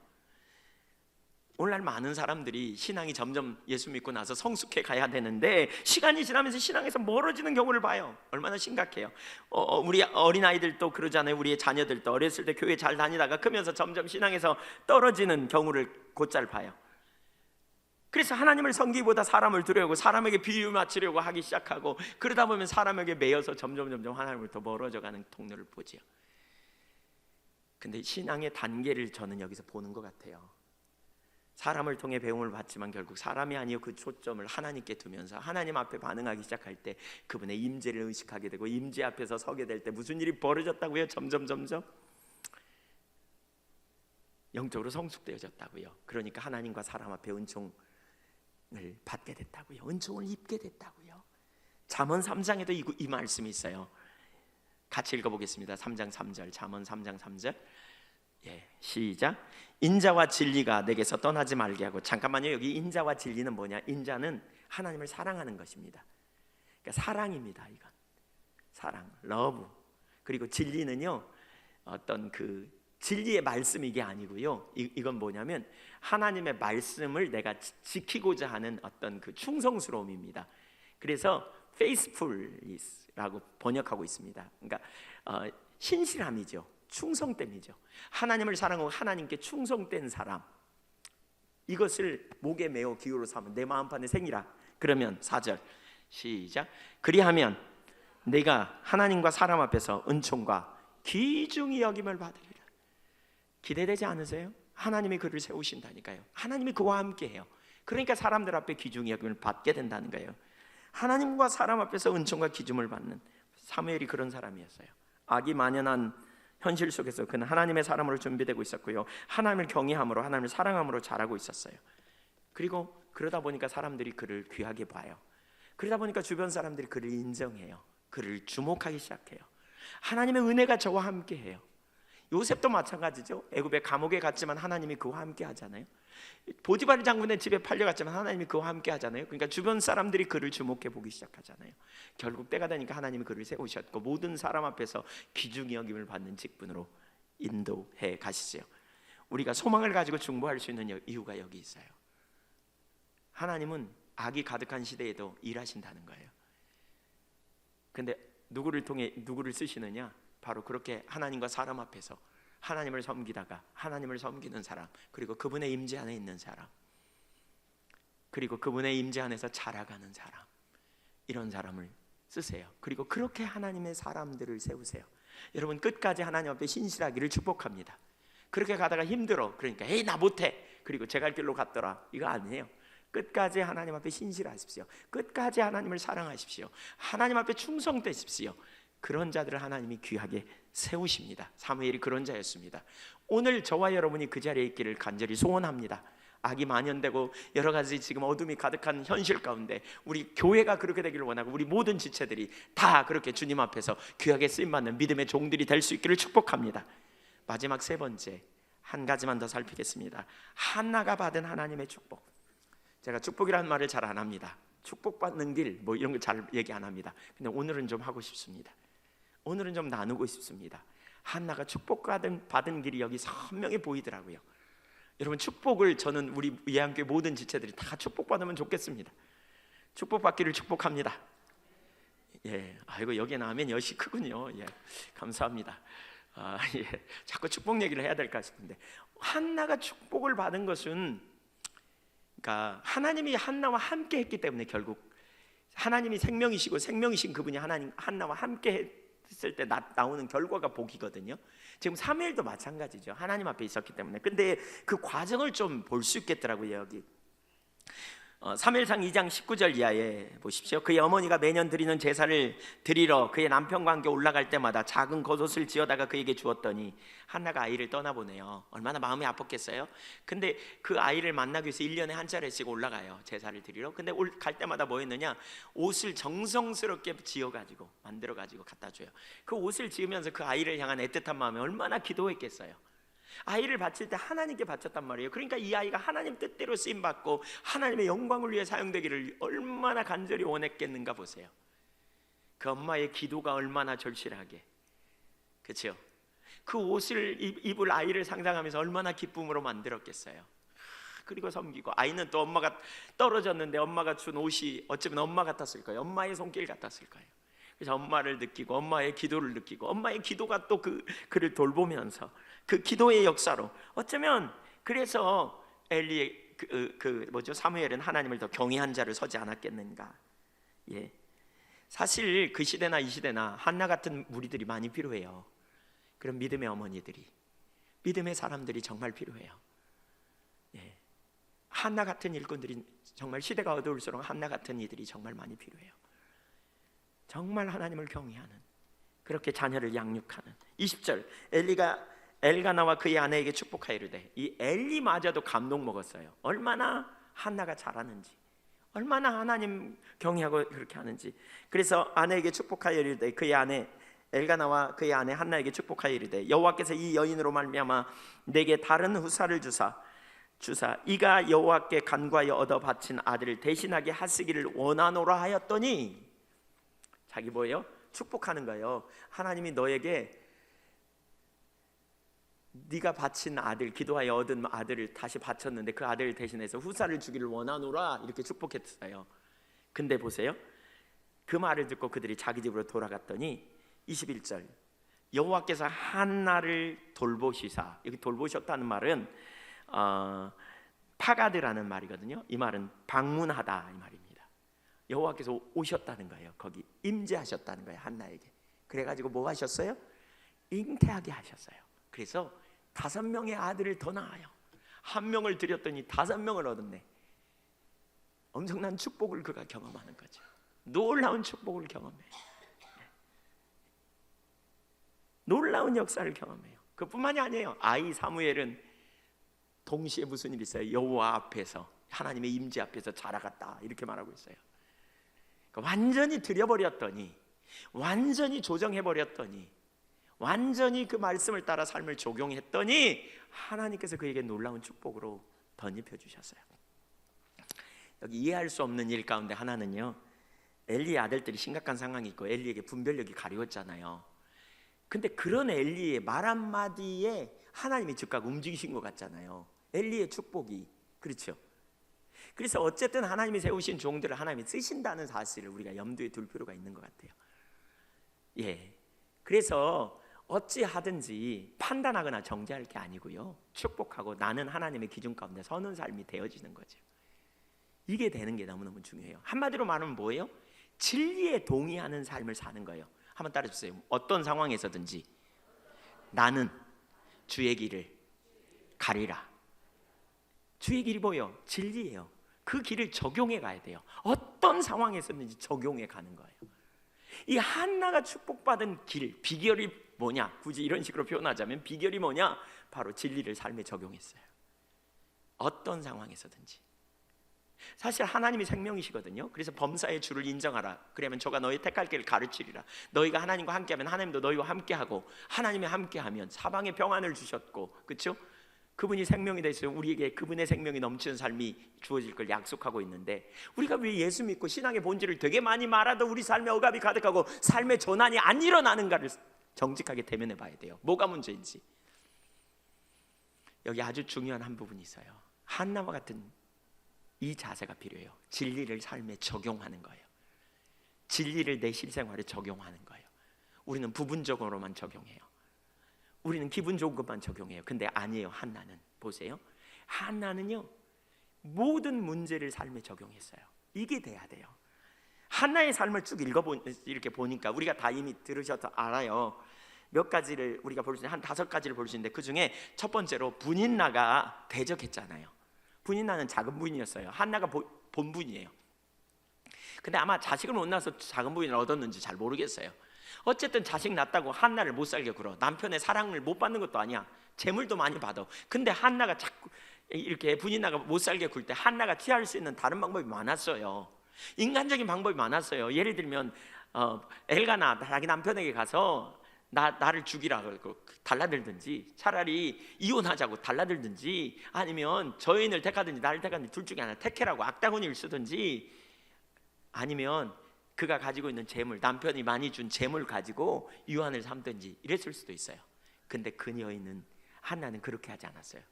오늘날 많은 사람들이 신앙이 점점 예수 믿고 나서 성숙해 가야 되는데 시간이 지나면서 신앙에서 멀어지는 경우를 봐요. 얼마나 심각해요. 우리 어린아이들도 그러잖아요. 우리의 자녀들도 어렸을 때 교회 잘 다니다가 크면서 점점 신앙에서 떨어지는 경우를 곧잘 봐요. 그래서 하나님을 섬기기보다 사람을 두려워하고 사람에게 비유 맞추려고 하기 시작하고, 그러다 보면 사람에게 매여서 점점 하나님으로부터 멀어져가는 통로를 보지요. 근데 신앙의 단계를 저는 여기서 보는 것 같아요. 사람을 통해 배움을 받지만 결국 사람이 아니요 그 초점을 하나님께 두면서 하나님 앞에 반응하기 시작할 때 그분의 임재를 의식하게 되고, 임재 앞에서 서게 될 때 무슨 일이 벌어졌다고요? 점점 영적으로 성숙되어졌다고요. 그러니까 하나님과 사람 앞에 은총을 받게 됐다고요. 은총을 입게 됐다고요. 잠언 3장에도 이 말씀이 있어요. 같이 읽어보겠습니다. 3장 3절, 잠언 3장 3절. 시작. 인자와 진리가 내게서 떠나지 말게 하고. 잠깐만요. 여기 인자와 진리는 뭐냐? 인자는 하나님을 사랑하는 것입니다. 그러니까 사랑입니다. 이건 사랑, 러브. 그리고 진리는요, 어떤 그 진리의 말씀, 이게 아니고요, 이건 뭐냐면 하나님의 말씀을 내가 지키고자 하는 어떤 그 충성스러움입니다. 그래서 faithfulness라고 번역하고 있습니다. 그러니까 신실함이죠. 충성됨이죠. 하나님을 사랑하고 하나님께 충성된 사람, 이것을 목에 메어 기호로 삼은 내 마음판에 생이라. 그러면 4절 시작. 그리하면 내가 하나님과 사람 앞에서 은총과 귀중히 여김을 받으리라. 기대되지 않으세요? 하나님이 그를 세우신다니까요. 하나님이 그와 함께해요. 그러니까 사람들 앞에 귀중히 여김을 받게 된다는 거예요. 하나님과 사람 앞에서 은총과 기중을 받는 사무엘이 그런 사람이었어요. 악이 만연한 현실 속에서 그는 하나님의 사람으로 준비되고 있었고요, 하나님을 경외함으로 하나님을 사랑함으로 자라고 있었어요. 그리고 그러다 보니까 사람들이 그를 귀하게 봐요. 그러다 보니까 주변 사람들이 그를 인정해요. 그를 주목하기 시작해요. 하나님의 은혜가 저와 함께해요. 요셉도 마찬가지죠. 애굽의 감옥에 갔지만 하나님이 그와 함께 하잖아요. 보디발 장군의 집에 팔려갔지만 하나님이 그와 함께 하잖아요. 그러니까 주변 사람들이 그를 주목해 보기 시작하잖아요. 결국 때가 되니까 하나님이 그를 세우셨고 모든 사람 앞에서 귀중히 여김을 받는 직분으로 인도해 가시죠. 우리가 소망을 가지고 중보할 수 있는 이유가 여기 있어요. 하나님은 악이 가득한 시대에도 일하신다는 거예요. 근데 누구를 통해 누구를 쓰시느냐? 바로 그렇게 하나님과 사람 앞에서 하나님을 섬기다가 하나님을 섬기는 사람, 그리고 그분의 임재 안에 있는 사람, 그리고 그분의 임재 안에서 자라가는 사람, 이런 사람을 쓰세요. 그리고 그렇게 하나님의 사람들을 세우세요. 여러분, 끝까지 하나님 앞에 신실하기를 축복합니다. 그렇게 가다가 힘들어, 그러니까 에이 나 못해, 그리고 제 갈 길로 갔더라, 이거 아니에요. 끝까지 하나님 앞에 신실하십시오. 끝까지 하나님을 사랑하십시오. 하나님 앞에 충성되십시오. 그런 자들을 하나님이 귀하게 세우십니다. 사무엘이 그런 자였습니다. 오늘 저와 여러분이 그 자리에 있기를 간절히 소원합니다. 악이 만연되고 여러 가지 지금 어둠이 가득한 현실 가운데 우리 교회가 그렇게 되기를 원하고, 우리 모든 지체들이 다 그렇게 주님 앞에서 귀하게 쓰임받는 믿음의 종들이 될 수 있기를 축복합니다. 마지막 세 번째, 한 가지만 더 살피겠습니다. 한나가 받은 하나님의 축복. 제가 축복이라는 말을 잘 안 합니다. 축복받는 길 뭐 이런 거 잘 얘기 안 합니다. 근데 오늘은 좀 하고 싶습니다. 오늘은 좀 나누고 싶습니다. 한나가 축복받은 길이 여기 선명히 보이더라고요. 여러분, 축복을 저는 우리 예한교회 모든 지체들이 다 축복받으면 좋겠습니다. 축복받기를 축복합니다. 아이고, 여기에 나오면 여시 크군요. 감사합니다. 자꾸 축복 얘기를 해야 될까 싶은데, 한나가 축복을 받은 것은, 그러니까 하나님이 한나와 함께 했기 때문에, 결국 하나님이 생명이시고 생명이신 그분이 한나와 함께 했을 때 나오는 결과가 복이거든요. 지금 사무엘도 마찬가지죠. 하나님 앞에 있었기 때문에. 근데 그 과정을 좀 볼 수 있겠더라고요. 여기 사무엘상 2장 19절 이하에 보십시오. 그의 어머니가 매년 드리는 제사를 드리러 그의 남편과 함께 올라갈 때마다 작은 겉옷을 지어다가 그에게 주었더니 한나가 아이를 떠나보내요. 얼마나 마음이 아팠겠어요. 근데 그 아이를 만나기 위해서 1년에 한 차례씩 올라가요, 제사를 드리러. 근데 갈 때마다 뭐 했느냐, 옷을 정성스럽게 지어가지고 만들어가지고 갖다 줘요. 그 옷을 지으면서 그 아이를 향한 애틋한 마음에 얼마나 기도했겠어요. 아이를 바칠 때 하나님께 바쳤단 말이에요. 그러니까 이 아이가 하나님 뜻대로 쓰임받고 하나님의 영광을 위해 사용되기를 얼마나 간절히 원했겠는가 보세요. 그 엄마의 기도가 얼마나 절실하게, 그렇죠? 그 옷을 입을 아이를 상상하면서 얼마나 기쁨으로 만들었겠어요. 그리고 섬기고, 아이는 또 엄마가 떨어졌는데 엄마가 준 옷이 어쩌면 엄마 같았을 거예요. 엄마의 손길 같았을 거예요. 그래서 엄마를 느끼고 엄마의 기도를 느끼고 엄마의 기도가 또 그를 돌보면서 그 기도의 역사로 어쩌면, 그래서 엘리의 사무엘은 하나님을 더 경외한 자를 서지 않았겠는가. 예, 사실 그 시대나 이 시대나 한나 같은 무리들이 많이 필요해요. 그런 믿음의 어머니들이, 믿음의 사람들이 정말 필요해요. 예, 한나 같은 일꾼들이, 정말 시대가 어두울수록 한나 같은 이들이 정말 많이 필요해요. 정말 하나님을 경외하는, 그렇게 자녀를 양육하는. 20절, 엘리가 엘가나와 그의 아내에게 축복하여 이르되, 이 엘리마저도 감동 먹었어요. 얼마나 한나가 잘하는지, 얼마나 하나님 경외하고 그렇게 하는지. 그래서 아내에게 축복하여 이르되, 그의 아내 엘가나와 그의 아내 한나에게 축복하여 이르되, 여호와께서 이 여인으로 말미암아 내게 다른 후사를 주사 이가 여호와께 간구하여 얻어 바친 아들을 대신하게 하시기를 원하노라 하였더니, 자기 뭐예요? 축복하는 거예요. 하나님이 너에게 네가 바친 아들, 기도하여 얻은 아들을 다시 바쳤는데 그 아들을 대신해서 후사를 주기를 원하노라, 이렇게 축복했어요. 근데 보세요, 그 말을 듣고 그들이 자기 집으로 돌아갔더니 21절, 여호와께서 한나를 돌보시사. 여기 돌보셨다는 말은 파가드라는 말이거든요. 이 말은 방문하다, 이 말입니다. 여호와께서 오셨다는 거예요. 거기 임재하셨다는 거예요, 한나에게. 그래가지고 뭐 하셨어요? 잉태하게 하셨어요. 그래서 5명의 아들을 더 낳아요. 1명을 드렸더니 5명을 얻었네. 엄청난 축복을 그가 경험하는 거죠. 놀라운 축복을 경험해요. 놀라운 역사를 경험해요. 그뿐만이 아니에요. 아이 사무엘은 동시에 무슨 일이 있어요? 여호와 앞에서, 하나님의 임재 앞에서 자라갔다, 이렇게 말하고 있어요. 완전히 들여버렸더니, 완전히 조정해버렸더니, 완전히 그 말씀을 따라 삶을 적용했더니 하나님께서 그에게 놀라운 축복으로 덧입혀 주셨어요. 여기 이해할 수 없는 일 가운데 하나는요, 엘리의 아들들이 심각한 상황이 있고 엘리에게 분별력이 가려웠잖아요. 근데 그런 엘리의 말 한마디에 하나님이 즉각 움직이신 것 같잖아요. 엘리의 축복이, 그렇죠? 그래서 어쨌든 하나님이 세우신 종들을 하나님이 쓰신다는 사실을 우리가 염두에 둘 필요가 있는 것 같아요. 예, 그래서 어찌하든지 판단하거나 정죄할 게 아니고요, 축복하고 나는 하나님의 기준 가운데 서는 삶이 되어지는 거죠. 이게 되는 게 너무너무 중요해요. 한마디로 말하면 뭐예요? 진리에 동의하는 삶을 사는 거예요. 한번 따라주세요. 어떤 상황에서든지 나는 주의 길을 가리라. 주의 길이 뭐예요? 진리예요. 그 길을 적용해 가야 돼요. 어떤 상황에서든지 적용해 가는 거예요. 이 한나가 축복받은 길, 비결이 뭐냐? 굳이 이런 식으로 표현하자면 비결이 뭐냐? 바로 진리를 삶에 적용했어요. 어떤 상황에서든지. 사실 하나님이 생명이시거든요. 그래서 범사의 주를 인정하라. 그러면 저가 너희 택할 길을 가르치리라. 너희가 하나님과 함께하면 하나님도 너희와 함께하고, 하나님이 함께하면 사방에 평안을 주셨고, 그렇죠? 그분이 생명이 되시면 우리에게 그분의 생명이 넘치는 삶이 주어질 걸 약속하고 있는데, 우리가 왜 예수 믿고 신앙의 본질을 되게 많이 말아도 우리 삶에 억압이 가득하고 삶의 전환이 안 일어나는가를 정직하게 대면해 봐야 돼요. 뭐가 문제인지. 여기 아주 중요한 한 부분이 있어요. 한나와 같은 이 자세가 필요해요. 진리를 삶에 적용하는 거예요. 진리를 내 실생활에 적용하는 거예요. 우리는 부분적으로만 적용해요. 우리는 기분 좋은 것만 적용해요. 근데 아니에요. 한나는 보세요. 한나는요, 모든 문제를 삶에 적용했어요. 이게 돼야 돼요. 한나의 삶을 쭉 이렇게 보니까 우리가 다 이미 들으셔서 알아요. 몇 가지를 우리가 볼 수 있는데, 한 5가지를 볼 수 있는데, 그 중에 첫 번째로 분인나가 대적했잖아요. 분인나는 작은 부인이었어요. 한나가 본분이에요. 근데 아마 자식을 못 낳아서 작은 부인을 얻었는지 잘 모르겠어요. 어쨌든 자식 낳았다고 한나를 못 살게 굴어. 남편의 사랑을 못 받는 것도 아니야. 재물도 많이 받아. 근데 한나가 자꾸 이렇게 분이나가 못 살게 굴 때 한나가 취할 수 있는 다른 방법이 많았어요. 인간적인 방법이 많았어요. 예를 들면 엘가나 자기 남편에게 가서 나를 죽이라고 달라들든지, 차라리 이혼하자고 달라들든지, 아니면 저 여인을 택하든지 나를 택하든지 둘 중에 하나 택해라고 악다구니를 쓰든지, 아니면 그가 가지고 있는 재물, 남편이 많이 준 재물 가지고 유한을 삼든지 이랬을 수도 있어요. 근데 그 여인은, 한나는 그렇게 하지 않았어요.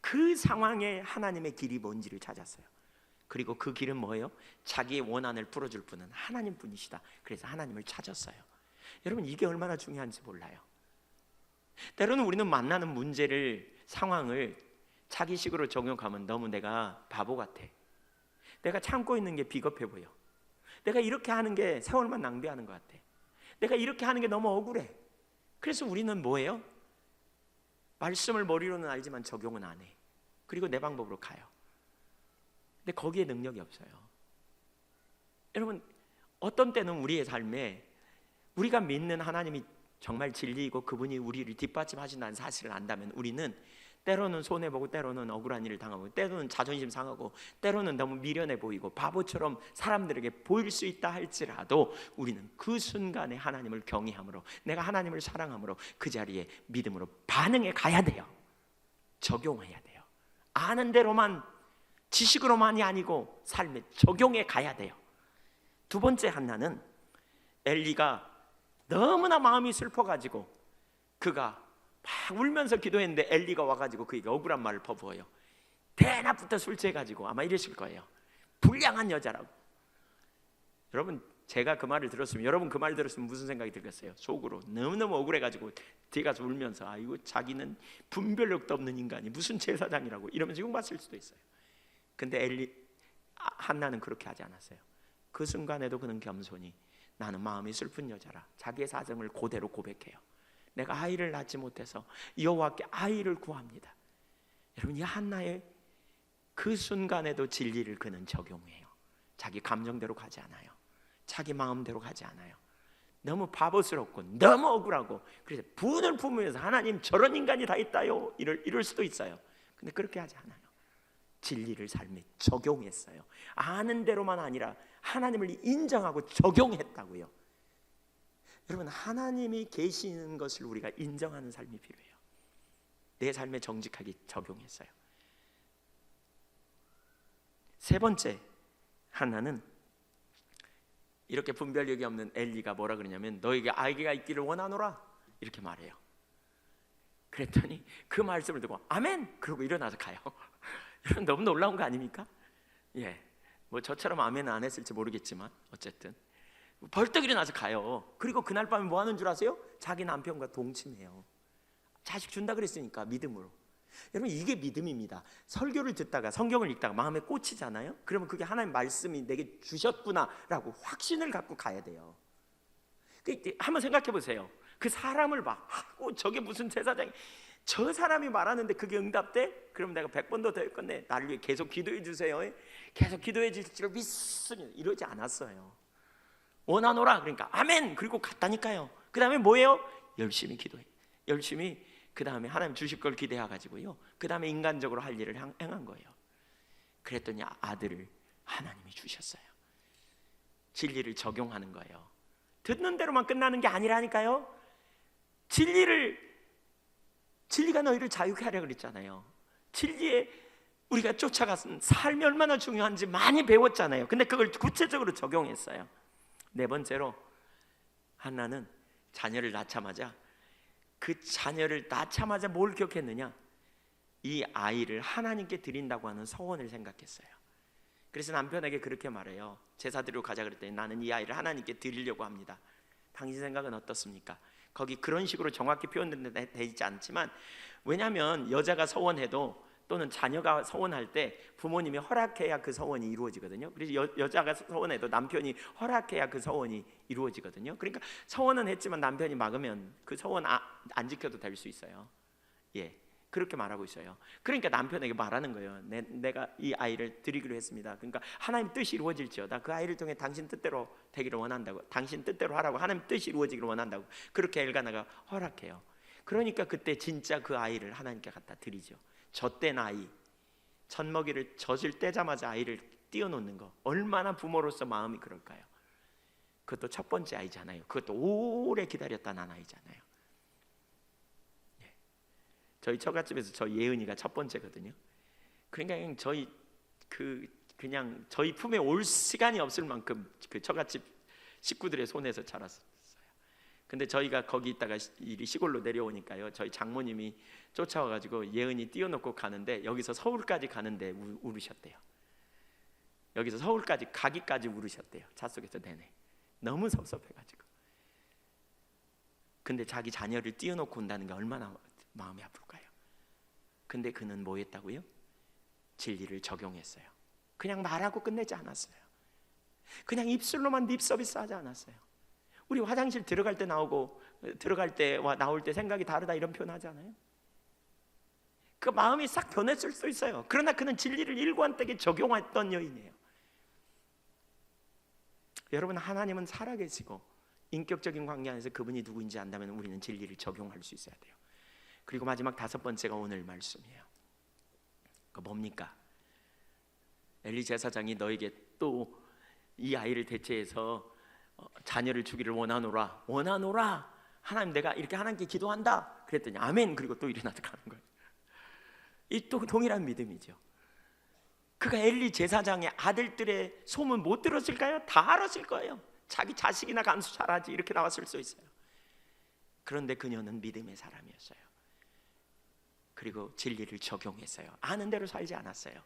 그 상황에 하나님의 길이 뭔지를 찾았어요. 그리고 그 길은 뭐예요? 자기의 원한을 풀어줄 분은 하나님 뿐이시다. 그래서 하나님을 찾았어요. 여러분, 이게 얼마나 중요한지 몰라요. 때로는 우리는 만나는 문제를, 상황을 자기식으로 적용하면 너무 내가 바보 같아. 내가 참고 있는 게 비겁해 보여. 내가 이렇게 하는 게 세월만 낭비하는 것 같아. 내가 이렇게 하는 게 너무 억울해. 그래서 우리는 뭐예요? 말씀을 머리로는 알지만 적용은 안 해. 그리고 내 방법으로 가요. 근데 거기에 능력이 없어요. 여러분, 어떤 때는 우리의 삶에 우리가 믿는 하나님이 정말 진리이고 그분이 우리를 뒷받침하신다는 사실을 안다면 우리는 때로는 손해보고, 때로는 억울한 일을 당하고, 때로는 자존심 상하고, 때로는 너무 미련해 보이고 바보처럼 사람들에게 보일 수 있다 할지라도 우리는 그 순간에 하나님을 경외함으로, 내가 하나님을 사랑함으로 그 자리에 믿음으로 반응해 가야 돼요. 적용해야 돼요. 아는 대로만, 지식으로만이 아니고 삶에 적용해 가야 돼요. 두 번째, 한나는 엘리가 너무나 마음이 슬퍼가지고 그가 막 울면서 기도했는데 엘리가 와가지고 그에게 억울한 말을 퍼부어요. 대낮부터 술 취해가지고 아마 이랬을 거예요. 불량한 여자라고. 여러분, 제가 그 말을 들었으면, 여러분 그 말 들었으면 무슨 생각이 들겠어요? 속으로 너무너무 억울해가지고 뒤에 가서 울면서, 아이고 자기는 분별력도 없는 인간이 무슨 제사장이라고 이러면서 욕봤을 수도 있어요. 근데 한나는 그렇게 하지 않았어요. 그 순간에도 그는 겸손히, 나는 마음이 슬픈 여자라, 자기의 사정을 그대로 고백해요. 내가 아이를 낳지 못해서 여호와께 아이를 구합니다. 여러분, 이 한나의 그 순간에도 진리를 그는 적용해요. 자기 감정대로 가지 않아요. 자기 마음대로 가지 않아요. 너무 바보스럽고 너무 억울하고, 그래서 분을 품으면서 하나님 저런 인간이 다 있다요 이럴 수도 있어요. 근데 그렇게 하지 않아요. 진리를 삶에 적용했어요. 아는 대로만 아니라 하나님을 인정하고 적용했다고요. 여러분, 하나님이 계시는 것을 우리가 인정하는 삶이 필요해요. 내 삶에 정직하게 적용했어요. 세 번째, 한나는 이렇게 분별력이 없는 엘리가 뭐라 그러냐면, 너에게 아이가 있기를 원하노라 이렇게 말해요. 그랬더니 그 말씀을 듣고 아멘! 그러고 일어나서 가요. 여러분, 너무 놀라운 거 아닙니까? 예, 뭐 저처럼 아멘 안 했을지 모르겠지만 어쨌든 벌떡 일어나서 가요. 그리고 그날 밤에 뭐 하는 줄 아세요? 자기 남편과 동침해요. 자식 준다 그랬으니까 믿음으로. 여러분, 이게 믿음입니다. 설교를 듣다가, 성경을 읽다가 마음에 꽂히잖아요. 그러면 그게 하나님 말씀이 내게 주셨구나라고 확신을 갖고 가야 돼요. 한번 생각해 보세요. 그 사람을 봐. 저게 무슨 제사장이, 저 사람이 말하는데 그게 응답돼? 그럼 내가 100번도 더 했건데 나를 위해 계속 기도해 주세요. 계속 기도해 주실 줄 믿습니다. 이러지 않았어요. 원하노라 그러니까 아멘! 그리고 갔다니까요. 그 다음에 뭐예요? 열심히 기도해. 열심히 그 다음에 하나님 주실 걸 기대해가지고요, 그 다음에 인간적으로 할 일을 행한 거예요. 그랬더니 아들을 하나님이 주셨어요. 진리를 적용하는 거예요. 듣는 대로만 끝나는 게 아니라니까요. 진리가 너희를 자유케 하려 그랬잖아요. 진리에 우리가 쫓아가서 삶이 얼마나 중요한지 많이 배웠잖아요. 근데 그걸 구체적으로 적용했어요. 네 번째로, 한나는 자녀를 낳자마자, 그 자녀를 낳자마자 뭘 기억했느냐? 이 아이를 하나님께 드린다고 하는 서원을 생각했어요. 그래서 남편에게 그렇게 말해요. 제사 드리러 가자 그랬더니, 나는 이 아이를 하나님께 드리려고 합니다. 당신 생각은 어떻습니까? 거기 그런 식으로 정확히 표현되어 있지 않지만, 왜냐하면 여자가 서원해도, 또는 자녀가 서원할 때 부모님이 허락해야 그 서원이 이루어지거든요. 그래서 여자가 서원해도 남편이 허락해야 그 서원이 이루어지거든요. 그러니까 서원은 했지만 남편이 막으면 그 서원 안 지켜도 될 수 있어요. 예, 그렇게 말하고 있어요. 그러니까 남편에게 말하는 거예요. 내가 이 아이를 드리기로 했습니다. 그러니까 하나님 뜻이 이루어질지어다. 그 아이를 통해 당신 뜻대로 되기를 원한다고, 당신 뜻대로 하라고, 하나님 뜻이 이루어지기를 원한다고 그렇게 엘가나가 허락해요. 그러니까 그때 진짜 그 아이를 하나님께 갖다 드리죠. 젖된 아이, 젖먹이를 젖을 떼자마자 아이를 띄워놓는 거, 얼마나 부모로서 마음이 그럴까요? 그것도 첫 번째 아이잖아요. 그것도 오래 기다렸다 난 아이잖아요. 저희 처갓집에서 저희 예은이가 첫 번째거든요. 그러니까 그냥 저희 품에 올 시간이 없을 만큼 그 처갓집 식구들의 손에서 자랐어요. 근데 저희가 거기 있다가 일이 시골로 내려오니까요, 저희 장모님이 쫓아와가지고 예은이 띄워놓고 가는데 여기서 서울까지 가는데 울으셨대요. 여기서 서울까지 가기까지 울으셨대요. 차 속에서 내내. 너무 섭섭해가지고. 근데 자기 자녀를 띄워놓고 온다는 게 얼마나 마음이 아플까요? 근데 그는 뭐 했다고요? 진리를 적용했어요. 그냥 말하고 끝내지 않았어요. 그냥 입술로만 립 서비스 하지 않았어요. 우리 화장실 들어갈 때 나오고 들어갈 때와 나올 때 생각이 다르다 이런 표현 하잖아요. 그 마음이 싹 변했을 수 있어요. 그러나 그는 진리를 일관되게 적용했던 여인이에요. 여러분, 하나님은 살아계시고 인격적인 관계 안에서 그분이 누구인지 안다면 우리는 진리를 적용할 수 있어야 돼요. 그리고 마지막 다섯 번째가 오늘 말씀이에요. 그 뭡니까? 엘리 제사장이 너에게 또 이 아이를 대체해서 자녀를 주기를 원하노라 하나님 내가 이렇게 하나님께 기도한다 그랬더니 아멘. 그리고 또 일어나서 가는 거예요. 이 또 동일한 믿음이죠. 그가 엘리 제사장의 아들들의 소문 못 들었을까요? 다 알았을 거예요. 자기 자식이나 감수 잘하지 이렇게 나왔을 수 있어요. 그런데 그녀는 믿음의 사람이었어요. 그리고 진리를 적용했어요. 아는 대로 살지 않았어요.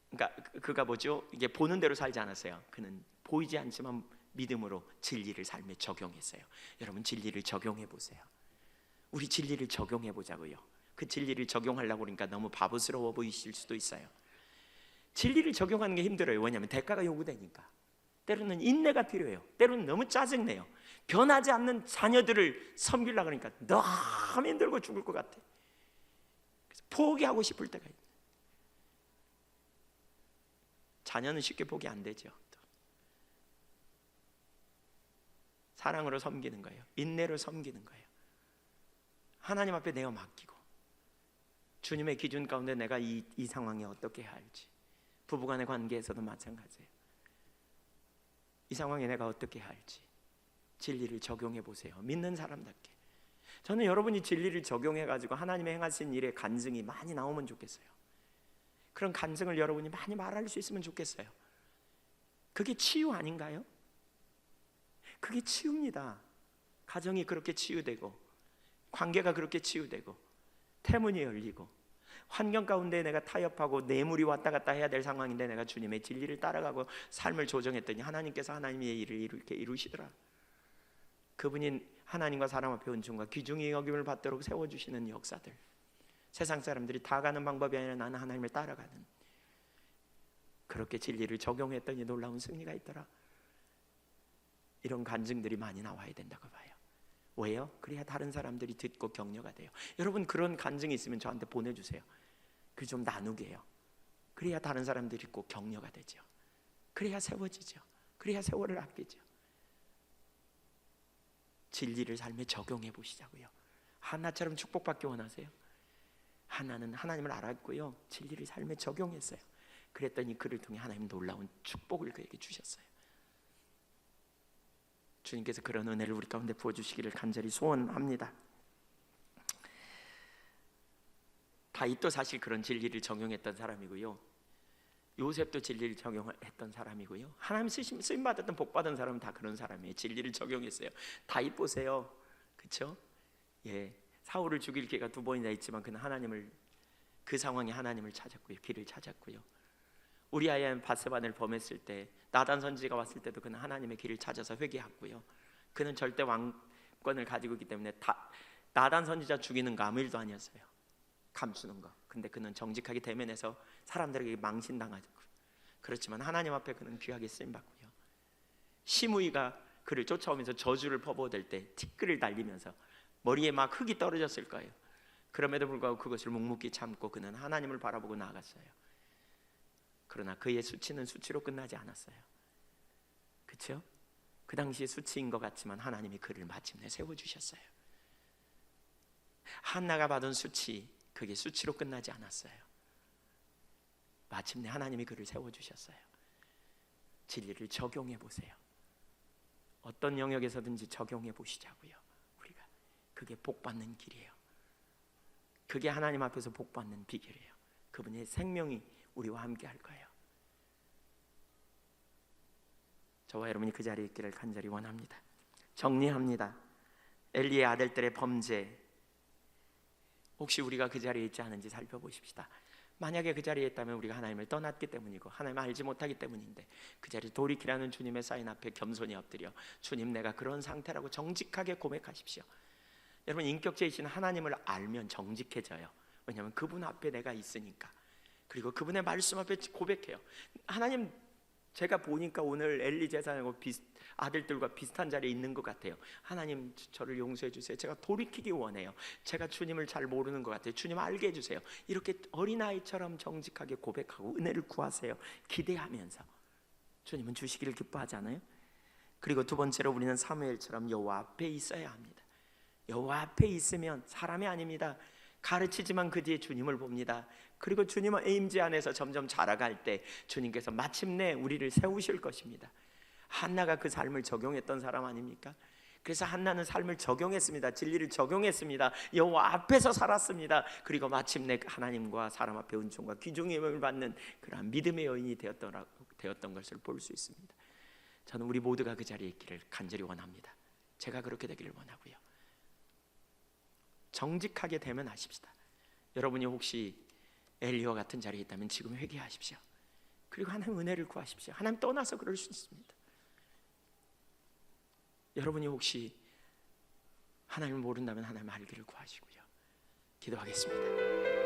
그러니까 그가 뭐죠? 이게 보는 대로 살지 않았어요. 그는 보이지 않지만 믿음으로 진리를 삶에 적용했어요. 여러분, 진리를 적용해 보세요. 우리 진리를 적용해 보자고요. 그 진리를 적용하려고 그러니까 너무 바보스러워 보이실 수도 있어요. 진리를 적용하는 게 힘들어요. 왜냐하면 대가가 요구되니까. 때로는 인내가 필요해요. 때로는 너무 짜증내요. 변하지 않는 자녀들을 섬기려고 하니까 너무 힘들고 죽을 것 같아. 그래서 포기하고 싶을 때가 있어요. 자녀는 쉽게 포기 안 되죠. 사랑으로 섬기는 거예요. 인내로 섬기는 거예요. 하나님 앞에 내어 맡기고 주님의 기준 가운데 내가 이 상황에 어떻게 해야 할지. 부부간의 관계에서도 마찬가지예요. 이 상황에 내가 어떻게 해야 할지 진리를 적용해 보세요. 믿는 사람답게. 저는 여러분이 진리를 적용해 가지고 하나님의 행하신 일에 간증이 많이 나오면 좋겠어요. 그런 간증을 여러분이 많이 말할 수 있으면 좋겠어요. 그게 치유 아닌가요? 그게 치유입니다. 가정이 그렇게 치유되고 관계가 그렇게 치유되고 태문이 열리고 환경 가운데 내가 타협하고 뇌물이 왔다 갔다 해야 될 상황인데 내가 주님의 진리를 따라가고 삶을 조정했더니 하나님께서 하나님의 일을 이렇게 이루시더라. 그분이 하나님과 사람 앞에 은총과 귀중히 여김을 받도록 세워주시는 역사들. 세상 사람들이 다 가는 방법이 아니라 나는 하나님을 따라가는, 그렇게 진리를 적용했더니 놀라운 승리가 있더라. 이런 간증들이 많이 나와야 된다고 봐요. 왜요? 그래야 다른 사람들이 듣고 격려가 돼요. 여러분, 그런 간증이 있으면 저한테 보내주세요. 그 좀 나누게 해요. 그래야 다른 사람들이 꼭 격려가 되죠. 그래야 세워지죠. 그래야 세월을 아끼죠. 진리를 삶에 적용해 보시자고요. 하나처럼 축복받기 원하세요? 하나는 하나님을 알았고요, 진리를 삶에 적용했어요. 그랬더니 그를 통해 하나님 놀라운 축복을 그에게 주셨어요. 주님께서 그런 은혜를 우리 가운데 부어주시기를 간절히 소원합니다. 다윗도 사실 그런 진리를 적용했던 사람이고요, 요셉도 진리를 적용했던 사람이고요, 하나님 쓰임 받았던 복 받은 사람은 다 그런 사람이에요. 진리를 적용했어요. 다윗 보세요, 그렇죠? 예, 사울을 죽일 기회가 두 번이나 있지만 그는 하나님을, 그 상황에 하나님을 찾았고요, 길을 찾았고요. 우리아의 바세바를 범했을 때, 나단 선지가 왔을 때도 그는 하나님의 길을 찾아서 회개했고요. 그는 절대 왕권을 가지고 있기 때문에 나단 선지자 죽이는 거 아무 일도 아니었어요. 감추는 거. 근데 그는 정직하게 대면해서 사람들에게 망신당하고, 그렇지만 하나님 앞에 그는 귀하게 쓰임받고요. 시므이가 그를 쫓아오면서 저주를 퍼부어댈 때 티끌을 날리면서 머리에 막 흙이 떨어졌을 거예요. 그럼에도 불구하고 그것을 묵묵히 참고 그는 하나님을 바라보고 나아갔어요. 그러나 그의 수치는 수치로 끝나지 않았어요. 그렇죠? 그 당시에 수치인 것 같지만 하나님이 그를 마침내 세워주셨어요. 한나가 받은 수치, 그게 수치로 끝나지 않았어요. 마침내 하나님이 그를 세워주셨어요. 진리를 적용해 보세요. 어떤 영역에서든지 적용해 보시자고요. 우리가 그게 복받는 길이에요. 그게 하나님 앞에서 복받는 비결이에요. 그분의 생명이 우리와 함께 할 거예요. 저와 여러분이 그 자리에 있기를 간절히 원합니다. 정리합니다. 엘리의 아들들의 범죄, 혹시 우리가 그 자리에 있지 않은지 살펴보십시다. 만약에 그 자리에 있다면 우리가 하나님을 떠났기 때문이고 하나님을 알지 못하기 때문인데, 그 자리에 돌이키라는 주님의 사인 앞에 겸손히 엎드려 주님, 내가 그런 상태라고 정직하게 고백하십시오. 여러분, 인격체이신 하나님을 알면 정직해져요. 왜냐하면 그분 앞에 내가 있으니까. 그리고 그분의 말씀 앞에 고백해요. 하나님, 제가 보니까 오늘 엘리 제사장하고 아들들과 비슷한 자리에 있는 것 같아요. 하나님, 저를 용서해 주세요. 제가 돌이키기 원해요. 제가 주님을 잘 모르는 것 같아요. 주님 알게 해주세요. 이렇게 어린아이처럼 정직하게 고백하고 은혜를 구하세요. 기대하면서. 주님은 주시기를 기뻐하잖아요. 그리고 두 번째로 우리는 사무엘처럼 여호와 앞에 있어야 합니다. 여호와 앞에 있으면 사람이 아닙니다. 가르치지만 그 뒤에 주님을 봅니다. 그리고 주님의 에임지 안에서 점점 자라갈 때 주님께서 마침내 우리를 세우실 것입니다. 한나가 그 삶을 적용했던 사람 아닙니까? 그래서 한나는 삶을 적용했습니다. 진리를 적용했습니다. 여호와 앞에서 살았습니다. 그리고 마침내 하나님과 사람 앞에 은총과 귀중의 영을 받는 그러한 믿음의 여인이 되었던 것을 볼 수 있습니다. 저는 우리 모두가 그 자리에 있기를 간절히 원합니다. 제가 그렇게 되기를 원하고요. 정직하게 대면하십시다. 여러분이 혹시 엘리와 같은 자리에 있다면 지금 회개하십시오. 그리고 하나님 은혜를 구하십시오. 하나님 떠나서 그럴 수 있습니다. 여러분이 혹시 하나님을 모른다면 하나님 알기를 구하시고요. 기도하겠습니다.